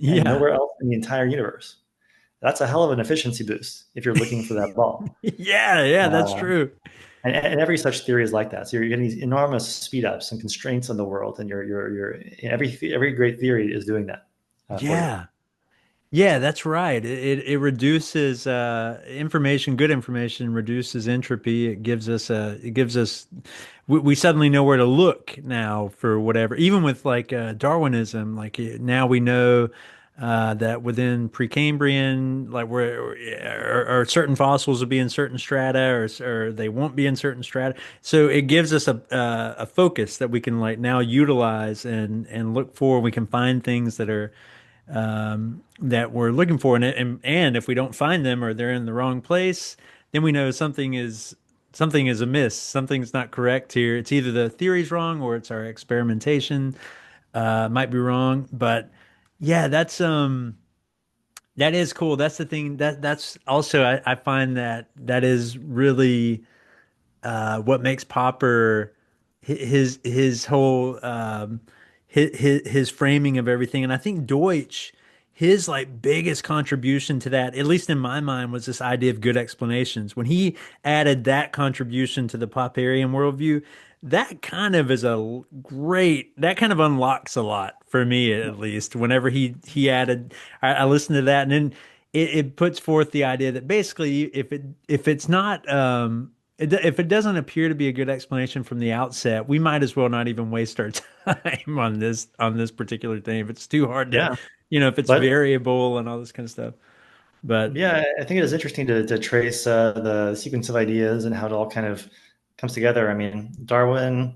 and Yeah. nowhere else in the entire universe. That's a hell of an efficiency boost if you're looking for that ball. Yeah. Yeah. That's Uh, true. and every such theory is like that. So you're getting these enormous speed ups and constraints on the world, and every great theory is doing that for you. Yeah. Yeah, that's right. It reduces information, good information reduces entropy. It gives us we suddenly know where to look now for whatever. Even with like Darwinism, like now we know that within Precambrian, like where or certain fossils will be in certain strata, or they won't be in certain strata. So it gives us a focus that we can like now utilize and look for. We can find things that are that we're looking for, and if we don't find them or they're in the wrong place, then we know something is amiss. Something's not correct here. It's either the theory's wrong or it's our experimentation might be wrong. But yeah, that is cool. That's the thing that's also I find that is really what makes Popper his whole his framing of everything. And I think Deutsch, his like biggest contribution to that, at least in my mind, was this idea of good explanations. When he added that contribution to the Popperian worldview, that kind of is a great, that kind of unlocks a lot for me, at least. Whenever he added, I listened to that, and then it puts forth the idea that basically if it's not if it doesn't appear to be a good explanation from the outset, we might as well not even waste our time on this particular thing. If it's too hard to, Yeah, if it's but variable and all this kind of stuff. But yeah, I think it is interesting to trace the sequence of ideas and how it all kind of comes together. I mean, Darwin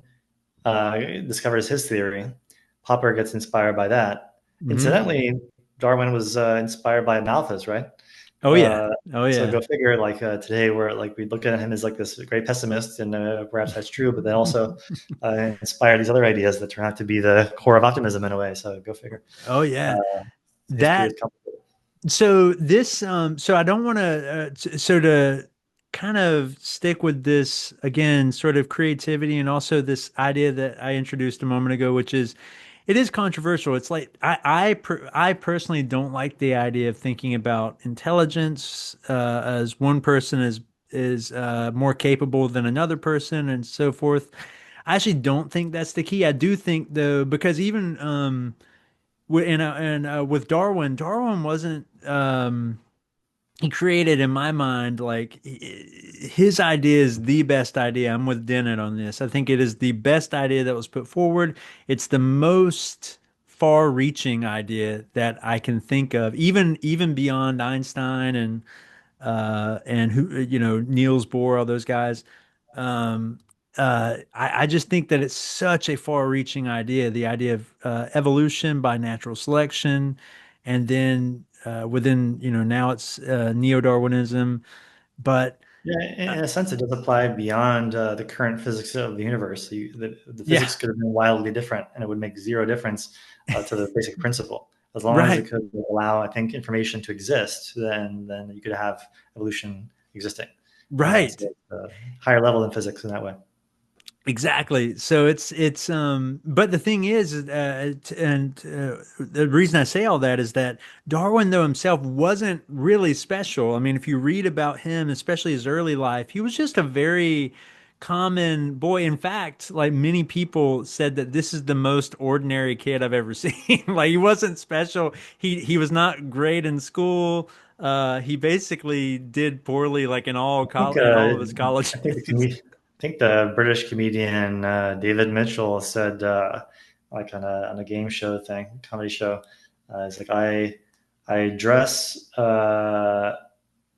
discovers his theory. Popper gets inspired by that. mhm. Incidentally, Darwin was inspired by Malthus, right? Oh yeah, Uh, oh so yeah. go figure. Like today, we're like we look at him as like this great pessimist, and perhaps that's true. But then also inspire these other ideas that turn out to be the core of optimism in a way. So go figure. Oh yeah. History is That complicated. So this, so I don't want to, so to kind of stick with this again, sort of creativity and also this idea that I introduced a moment ago, which is, it is controversial. It's like I personally don't like the idea of thinking about intelligence as one person is more capable than another person and so forth. I actually don't think that's the key. I do think though, because even with Darwin, Darwin wasn't he created in my mind like his idea is the best idea. I'm with Dennett on this. I think it is the best idea that was put forward. It's the most far-reaching idea that I can think of, even beyond Einstein and who Niels Bohr, all those guys. Um, I just think that it's such a far-reaching idea, the idea of evolution by natural selection, and then within now it's neo-Darwinism, but Yeah, uh, in a sense, it does apply beyond the current physics of the universe. The yeah, physics could have been wildly different, and it would make zero difference to the basic principle. As long as it Right. could allow, I think, information to exist, then you could have evolution existing. Right. So it's a higher level than physics in that way. Exactly. So but the thing is, the reason I say all that is that Darwin, though himself wasn't really special. I mean, if you read about him, especially his early life, he was just a very common boy. In fact, like many people said that this is the most ordinary kid I've ever seen. Like he wasn't special. He was not great in school. He basically did poorly, like I think in all of his college I think years. I think the British comedian David Mitchell said like on a game show thing, comedy show, it's like I dress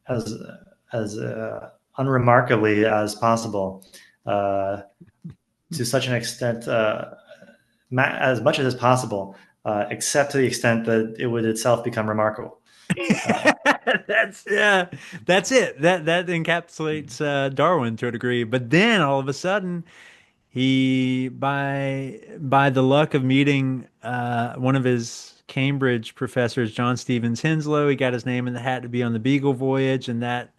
as unremarkably as possible, uh, to such an extent, as much as possible, except to the extent that it would itself become remarkable. Uh, That's yeah, that's it. That encapsulates Darwin to a degree. But then all of a sudden, he by the luck of meeting one of his Cambridge professors, John Stevens Henslow, he got his name in the hat to be on the Beagle voyage, and that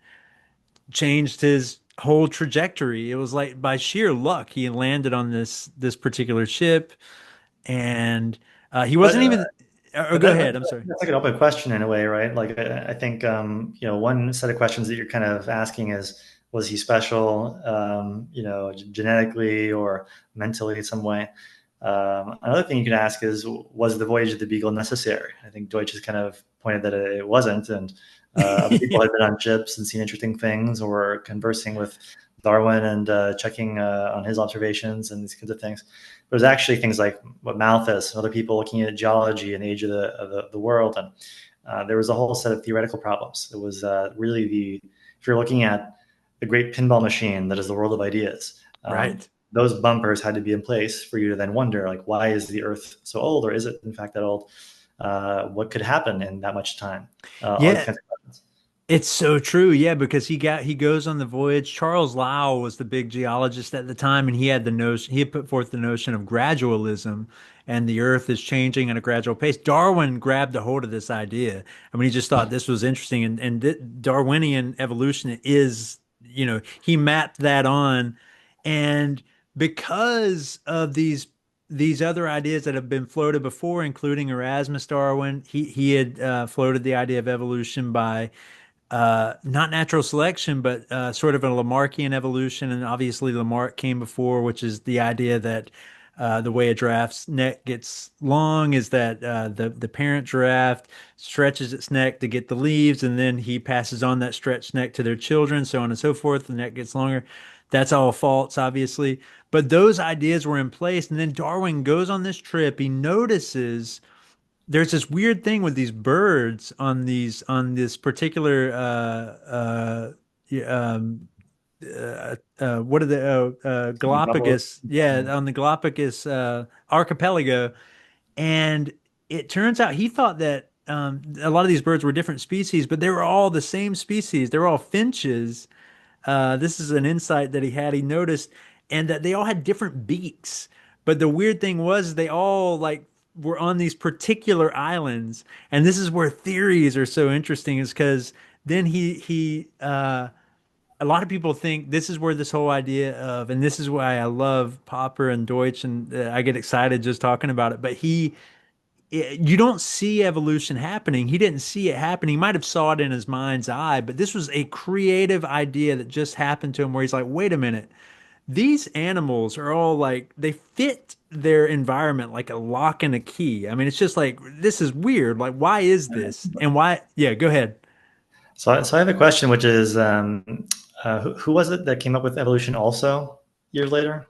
changed his whole trajectory. It was like by sheer luck he landed on this particular ship, and he but wasn't even. Or But go ahead. I'm sorry. that's like an open question in a way, right? Like I think one set of questions that you're kind of asking is, was he special, genetically or mentally in some way? Another thing you could ask is, was the voyage of the Beagle necessary? I think Deutsch has kind of pointed that it wasn't, and other people had been on ships and seen interesting things, or conversing with Darwin and checking on his observations and these kinds of things. There's actually things like what Malthus and other people looking at geology and the age of the world, and there was a whole set of theoretical problems. It was really if you're looking at the great pinball machine that is the world of ideas, Right. those bumpers had to be in place for you to then wonder, like, why is the Earth so old, or is it in fact that old? What could happen in that much time? All these Yeah, kinds of questions. it's so true. Yeah, because he goes on the voyage. Charles Lyell was the big geologist at the time, and he had put forth the notion of gradualism, and the Earth is changing at a gradual pace. Darwin grabbed a hold of this idea. I mean, he just thought this was interesting, and Darwinian evolution is, he mapped that on, and because of these other ideas that have been floated before, including Erasmus Darwin, he had floated the idea of evolution by not natural selection, but sort of a Lamarckian evolution. And obviously, Lamarck came before, which is the idea that the way a giraffe's neck gets long is that the parent giraffe stretches its neck to get the leaves, and then he passes on that stretched neck to their children, so on and so forth. The neck gets longer. That's all false, obviously. But those ideas were in place. And then Darwin goes on this trip. He notices there's this weird thing with these birds on this particular y- um, what are the Galapagos? Yeah, Yeah. on the Galapagos archipelago, and it turns out he thought that a lot of these birds were different species, but they were all the same species. They were all finches. This is an insight that he had. He noticed, and that they all had different beaks. But the weird thing was they all like were on these particular islands, and this is where theories are so interesting. Is because then he a lot of people think this is where this whole idea of, and this is why I love Popper and Deutsch, and I get excited just talking about it. But you don't see evolution happening. He didn't see it happening. He might have saw it in his mind's eye, but this was a creative idea that just happened to him where he's like, wait a minute, these animals are all like, they fit their environment like a lock and a key. I mean, it's just like, this is weird. Like, why is this? And why? Yeah, go ahead. So I have a question, which is, who was it that came up with evolution also years later?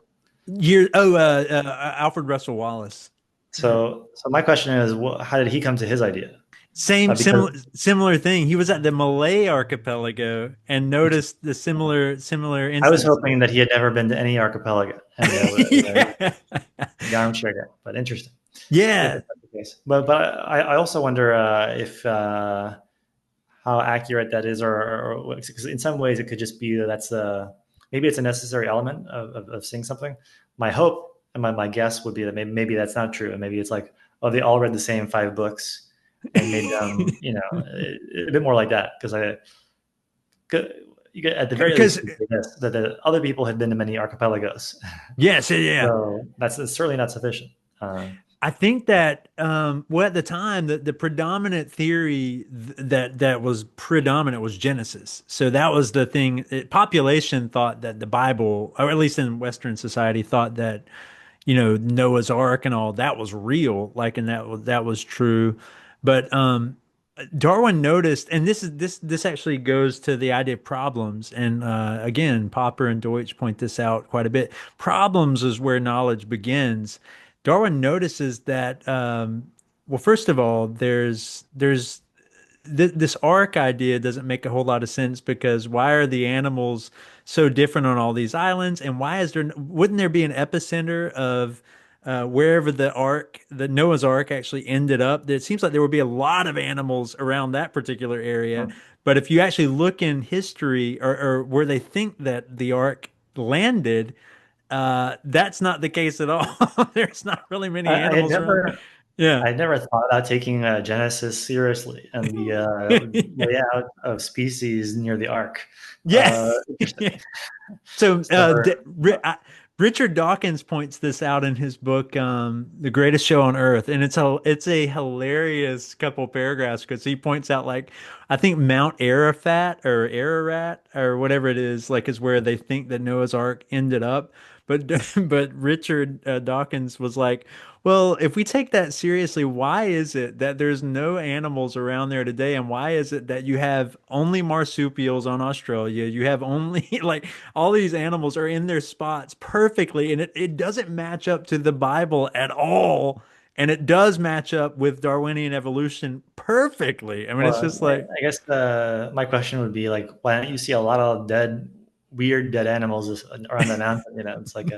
Alfred Russel Wallace. So my question is, how did he come to his idea? Same, Because similar thing. He was at the Malay archipelago and noticed the similar I was instances. hoping that he had never been to any archipelago, and Yeah. the armchair guy. But interesting, if Yeah. that's the case. But I also wonder if how accurate that is, or because in some ways it could just be that that's a maybe it's a necessary element of seeing something. My hope and my guess would be that maybe that's not true, and maybe it's like, oh, they all read the same five books, and made them, a bit more like that. Because you get, at the very Because least, yes, that the other people had been to many archipelagos. yes, yeah. So that's certainly not sufficient. I think that well at the time the predominant theory that was predominant was Genesis. So that was the thing. Population thought that the Bible, or at least in Western society, thought that Noah's Ark and all that was real, like, and that was true. But Darwin noticed, and this actually goes to the idea of problems. And again, Popper and Deutsch point this out quite a bit. Problems is where knowledge begins. Darwin notices that, well, first of all, there's this ark idea doesn't make a whole lot of sense because why are the animals so different on all these islands, and wouldn't there be an epicenter of wherever the Noah's Ark actually ended up? It seems like there would be a lot of animals around that particular area. But if you actually look in history or where they think that the ark landed, that's not the case at all. There's not really many I, I had animals around. never Yeah. I never thought about taking Genesis seriously and the layout of species near the ark. Yeah. Interesting. So It's never. Richard Dawkins points this out in his book, The Greatest Show on Earth, and it's a hilarious couple paragraphs because he points out, like, I think Mount Arafat or Ararat or whatever it is, like, is where they think that Noah's Ark ended up. But but Richard Dawkins was like, well, if we take that seriously, why is it that there's no animals around there today? And why is it that you have only marsupials on Australia? You have only like all these animals are in their spots perfectly, and it doesn't match up to the Bible at all. And it does match up with Darwinian evolution perfectly. I mean, it's just Well, like, I guess my question would be like, why don't you see a lot of weird dead animals around the mountain? It's like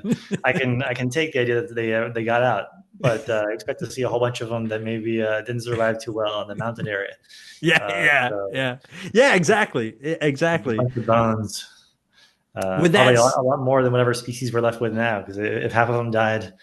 I can take the idea that they got out, but I expect to see a whole bunch of them that maybe didn't survive too well in the mountain area. yeah, yeah, So yeah, yeah, exactly, a exactly. bunch of bones, With probably that, a lot more than whatever species we're left with now. Because if half of them died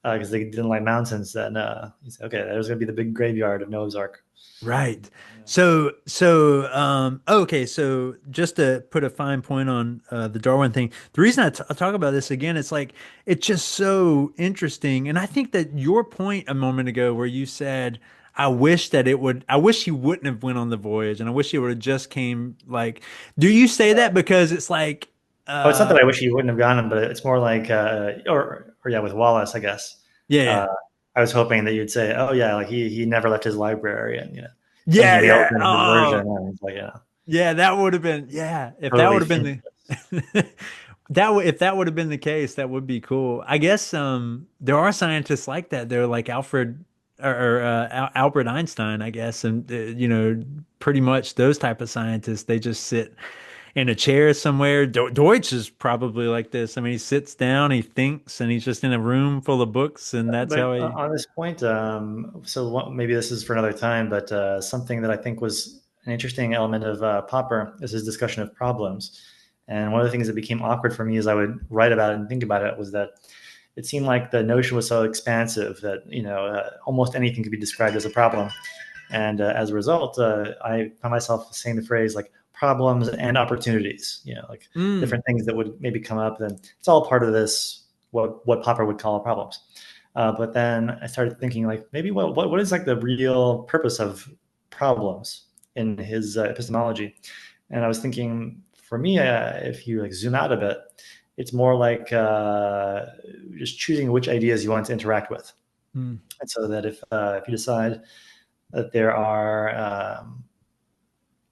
because they didn't like mountains, then you say, okay, there's going to be the big graveyard of Noah's Ark. right. Yeah. Okay, so just to put a fine point on the Darwin thing, the reason I talk about this again, it's like it's just so interesting, and I think that your point a moment ago, where you said, I wish he wouldn't have went on the voyage, and I wish he would have just came. Like, do you say that because it's like, Oh, it's not that uh, I wish he wouldn't have gone, but it's more like, or yeah, with Wallace, I guess. yeah, yeah, Uh, I was hoping that you'd say, oh yeah, like he never left his library, and yeah, thinking the yeah. alternative version. Oh, And it's like, yeah, that would have been, yeah, if that totally would have been finished. the if that would have been the case, that would be cool. I guess there are scientists like that. They're like Alfred or Albert Einstein, I guess, and pretty much those type of scientists. They just sit in a chair somewhere. Deutsch is probably like this. I mean, he sits down, he thinks, and he's just in a room full of books, and that's But how he. on this point, maybe this is for another time, but something that I think was an interesting element of Popper is his discussion of problems. And one of the things that became awkward for me as I would write about it and think about it was that it seemed like the notion was so expansive that almost anything could be described as a problem. And as a result, I found myself saying the phrase like problems and opportunities, like Mm, different things that would maybe come up. And it's all part of this, what Popper would call problems. But then I started thinking like maybe what is like the real purpose of problems in his epistemology? And I was thinking for me, if you like zoom out a bit, it's more like just choosing which ideas you want to interact with. mm, And so that if you decide that there are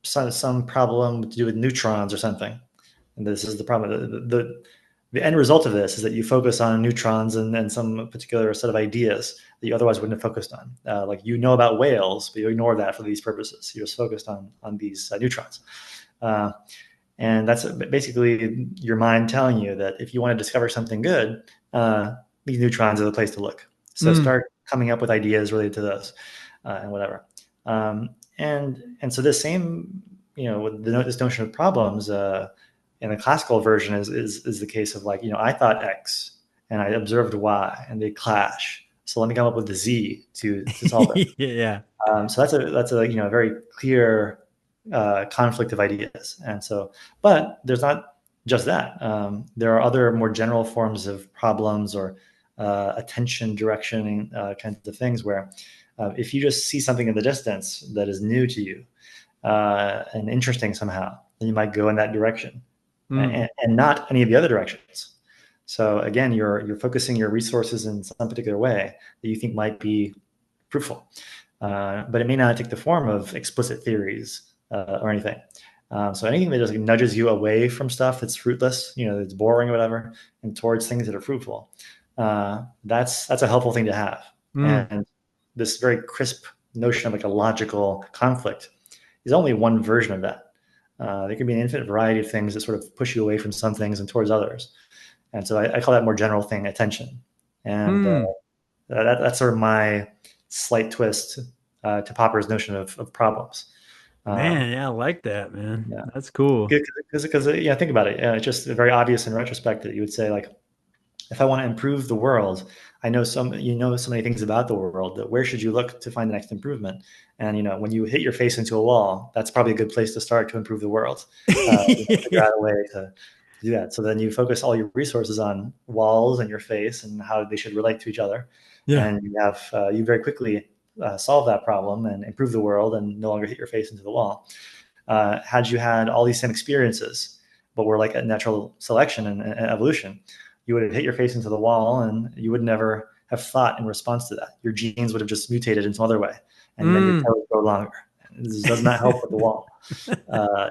some problem to do with neutrons or something, and this is the problem. The end result of this is that you focus on neutrons and some particular set of ideas that you otherwise wouldn't have focused on. Like about whales, but you ignore that for these purposes. You're just focused on these neutrons. And that's basically your mind telling you that if you want to discover something good, these neutrons are the place to look. So mm, start coming up with ideas related to those and whatever. And so this same, with this notion of problems in the classical version is the case of like, I thought X and I observed Y and they clash. So let me come up with the Z to solve it. Yeah. So that's a very clear conflict of ideas. And so, but there's not just that. There are other more general forms of problems or attention direction kinds of things where if you just see something in the distance that is new to you and interesting somehow, then you might go in that direction Mm. and not any of the other directions. So again, you're focusing your resources in some particular way that you think might be fruitful, but it may not take the form of explicit theories or anything. So anything that just nudges you away from stuff that's fruitless, that's boring or whatever, and towards things that are fruitful, that's a helpful thing to have. Mm. And this very crisp notion of like a logical conflict is only one version of that. There can be an infinite variety of things that sort of push you away from some things and towards others. And so I call that more general thing attention. And Mm. that's sort of my slight twist to Popper's notion of problems. Um, Man, yeah, I like that, man. yeah, That's cool. because yeah, think about it. It's just very obvious in retrospect that you would say like, if I want to improve the world, I know so many things about the world that where should you look to find the next improvement? And when you hit your face into a wall, that's probably a good place to start to improve the world. Figure out a way to do that. So then you focus all your resources on walls and your face and how they should relate to each other, Yeah. and you very quickly solve that problem and improve the world and no longer hit your face into the wall. Had you had all these same experiences, but were like a natural selection and evolution, you would have hit your face into the wall and you would never have thought in response to that. Your genes would have just mutated in some other way, and then your Mm. toes grow longer. This does not help with the wall.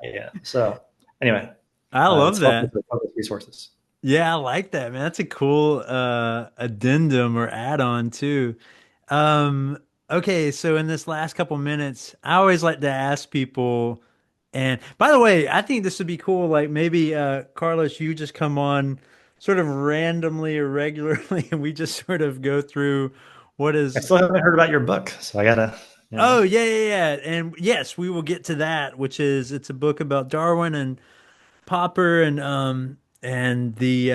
Yeah. So anyway, I love it's focus, that. focus resources. Yeah, I like that, man. That's a cool addendum or add-on too. Um, okay, so in this last couple minutes, I always like to ask people, and by the way, I think this would be cool. Like maybe Carlos, you just come on sort of randomly or regularly, and we just sort of go through what I is. still haven't heard about your book, so I gotta. Oh, yeah, yeah, yeah. And yes, we will get to that, which is it's a book about Darwin and Popper and the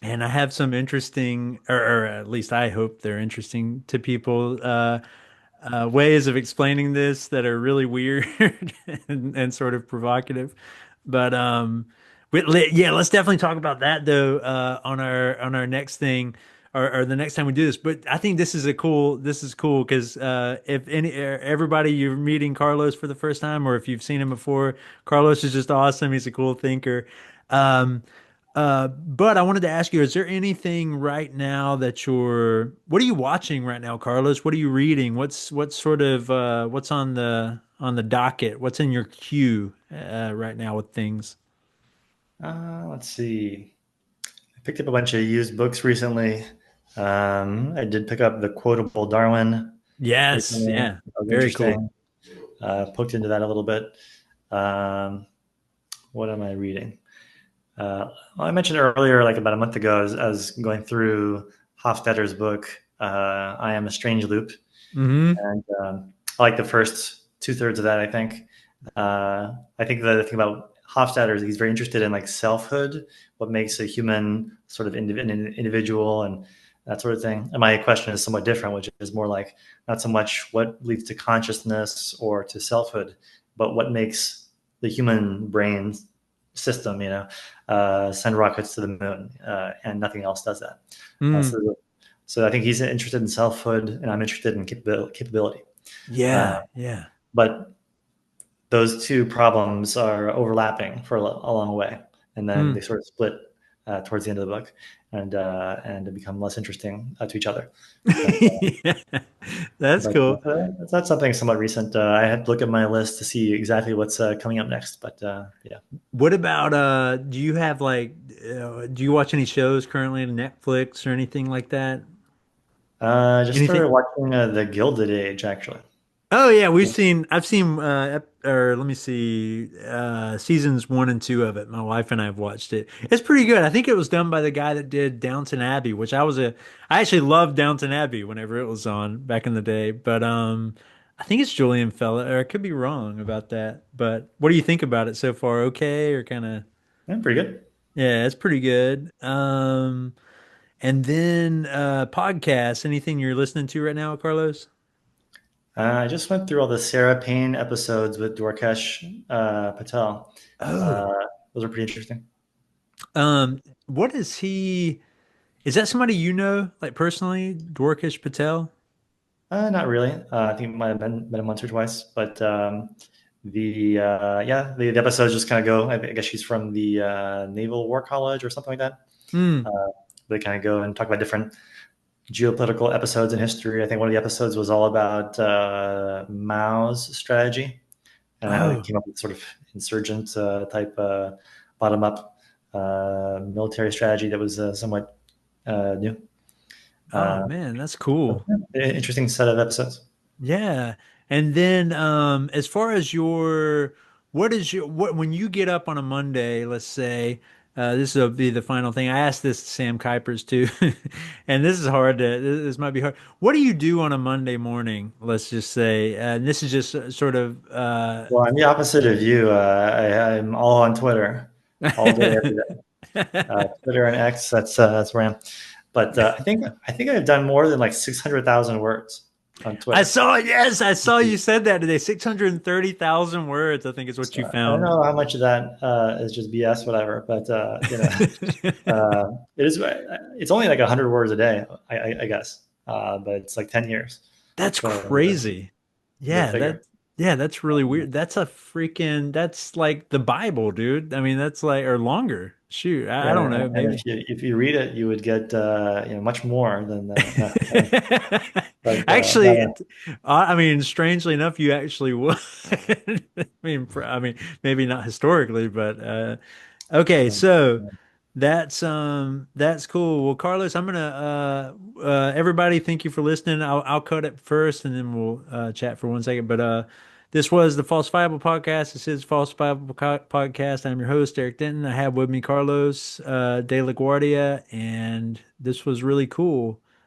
and I have some interesting, or at least I hope they're interesting to people, ways of explaining this that are really weird and sort of provocative. But yeah, let's definitely talk about that though on our next thing or the next time we do this. But I think this is cool because if everybody you're meeting Carlos for the first time or if you've seen him before, Carlos is just awesome. He's a cool thinker. Um, but I wanted to ask you, is there anything right now what are you watching right now, Carlos? What are you reading? What's sort of what's on the docket? What's in your queue right now with things? Let's see. I picked up a bunch of used books recently. I did pick up the quotable Darwin Yes, recently. yeah, That was very cool. interesting. Poked into that a little bit. Um, what am I reading? Well, I mentioned earlier, like about a month ago, I was going through Hofstadter's book, I Am a Strange Loop. Hmm. And I like the first two-thirds of that, I think. I think the thing about Hofstadter is he's very interested in like selfhood, what makes a human sort of an individual and that sort of thing. And my question is somewhat different, which is more like not so much what leads to consciousness or to selfhood, but what makes the human brain system, send rockets to the moon, and nothing else does that. Uh, Mm. so, so I think he's interested in selfhood, and I'm interested in capability. Uh, Yeah, yeah. but those two problems are overlapping for a long way, and then they Mm. sort of split towards the end of the book, and become less interesting to each other. But Yeah, that's cool. that's something somewhat recent. I had to look at my list to see exactly what's coming up next. But yeah, What about do you have like do you watch any shows currently on Netflix or anything like that? I just started Anything? watching The Gilded Age actually. Oh yeah, I've seen or let me see seasons one and two of it. My wife and I have watched it. It's pretty good. I think it was done by the guy that did Downton Abbey, which I actually loved Downton Abbey whenever it was on back in the day. But I think it's Julian Fella, or I could be wrong about that. But what do you think about it so far? Okay, or kind of Yeah, pretty good. yeah, it's pretty good. And then podcasts. Anything you're listening to right now, Carlos? I just went through all the Sarah Payne episodes with Dwarkesh Patel. Oh, Uh, those are pretty interesting. what is he? Is that somebody you know, like personally, Dwarkesh Patel? Not really. I think it might have been met him once or twice, but the episodes just kind of go. I guess she's from the Naval War College or something like that. Hmm. Uh, they kind of go and talk about different geopolitical episodes in history. I think one of the episodes was all about Mao's strategy and how he Oh, came up with sort of insurgent type bottom up military strategy that was somewhat new. oh Uh, man, that's cool. Interesting set of episodes. Yeah. And then as far as your what is your what when you get up on a Monday, let's say this will be the final thing. I asked this to Sam Kuipers too. And this is hard to this might be hard. What do you do on a Monday morning, let's just say? And this is just sort of Well, I'm the opposite of you. I'm all on Twitter all day, every day. Twitter and X. That's where I am. But I think I've done more than like 600,000 words on I Twitter. saw yes, I saw you said that today. 630,000 words, I think is what So you I don't found. know how much of that is just BS, whatever. But it is. It's only like 100 words a day, I guess. But it's like 10 years. That's So crazy. go Yeah, figure. that's really weird. That's a freaking that's like the Bible, dude. I mean, that's like or longer. Shoot, I Yeah, don't know, and maybe. if you read it, you would get much more than no. But Actually, I mean, strangely enough, you actually would. I mean, maybe not historically, but okay. So that's cool. Well, Carlos, I'm gonna everybody, thank you for listening. I'll cut it first, and then we'll chat for 1 second. But this was the Falsifiable Podcast. This is Falsifiable Podcast. I'm your host, Eric Denton. I have with me Carlos De la Guardia, and this was really cool.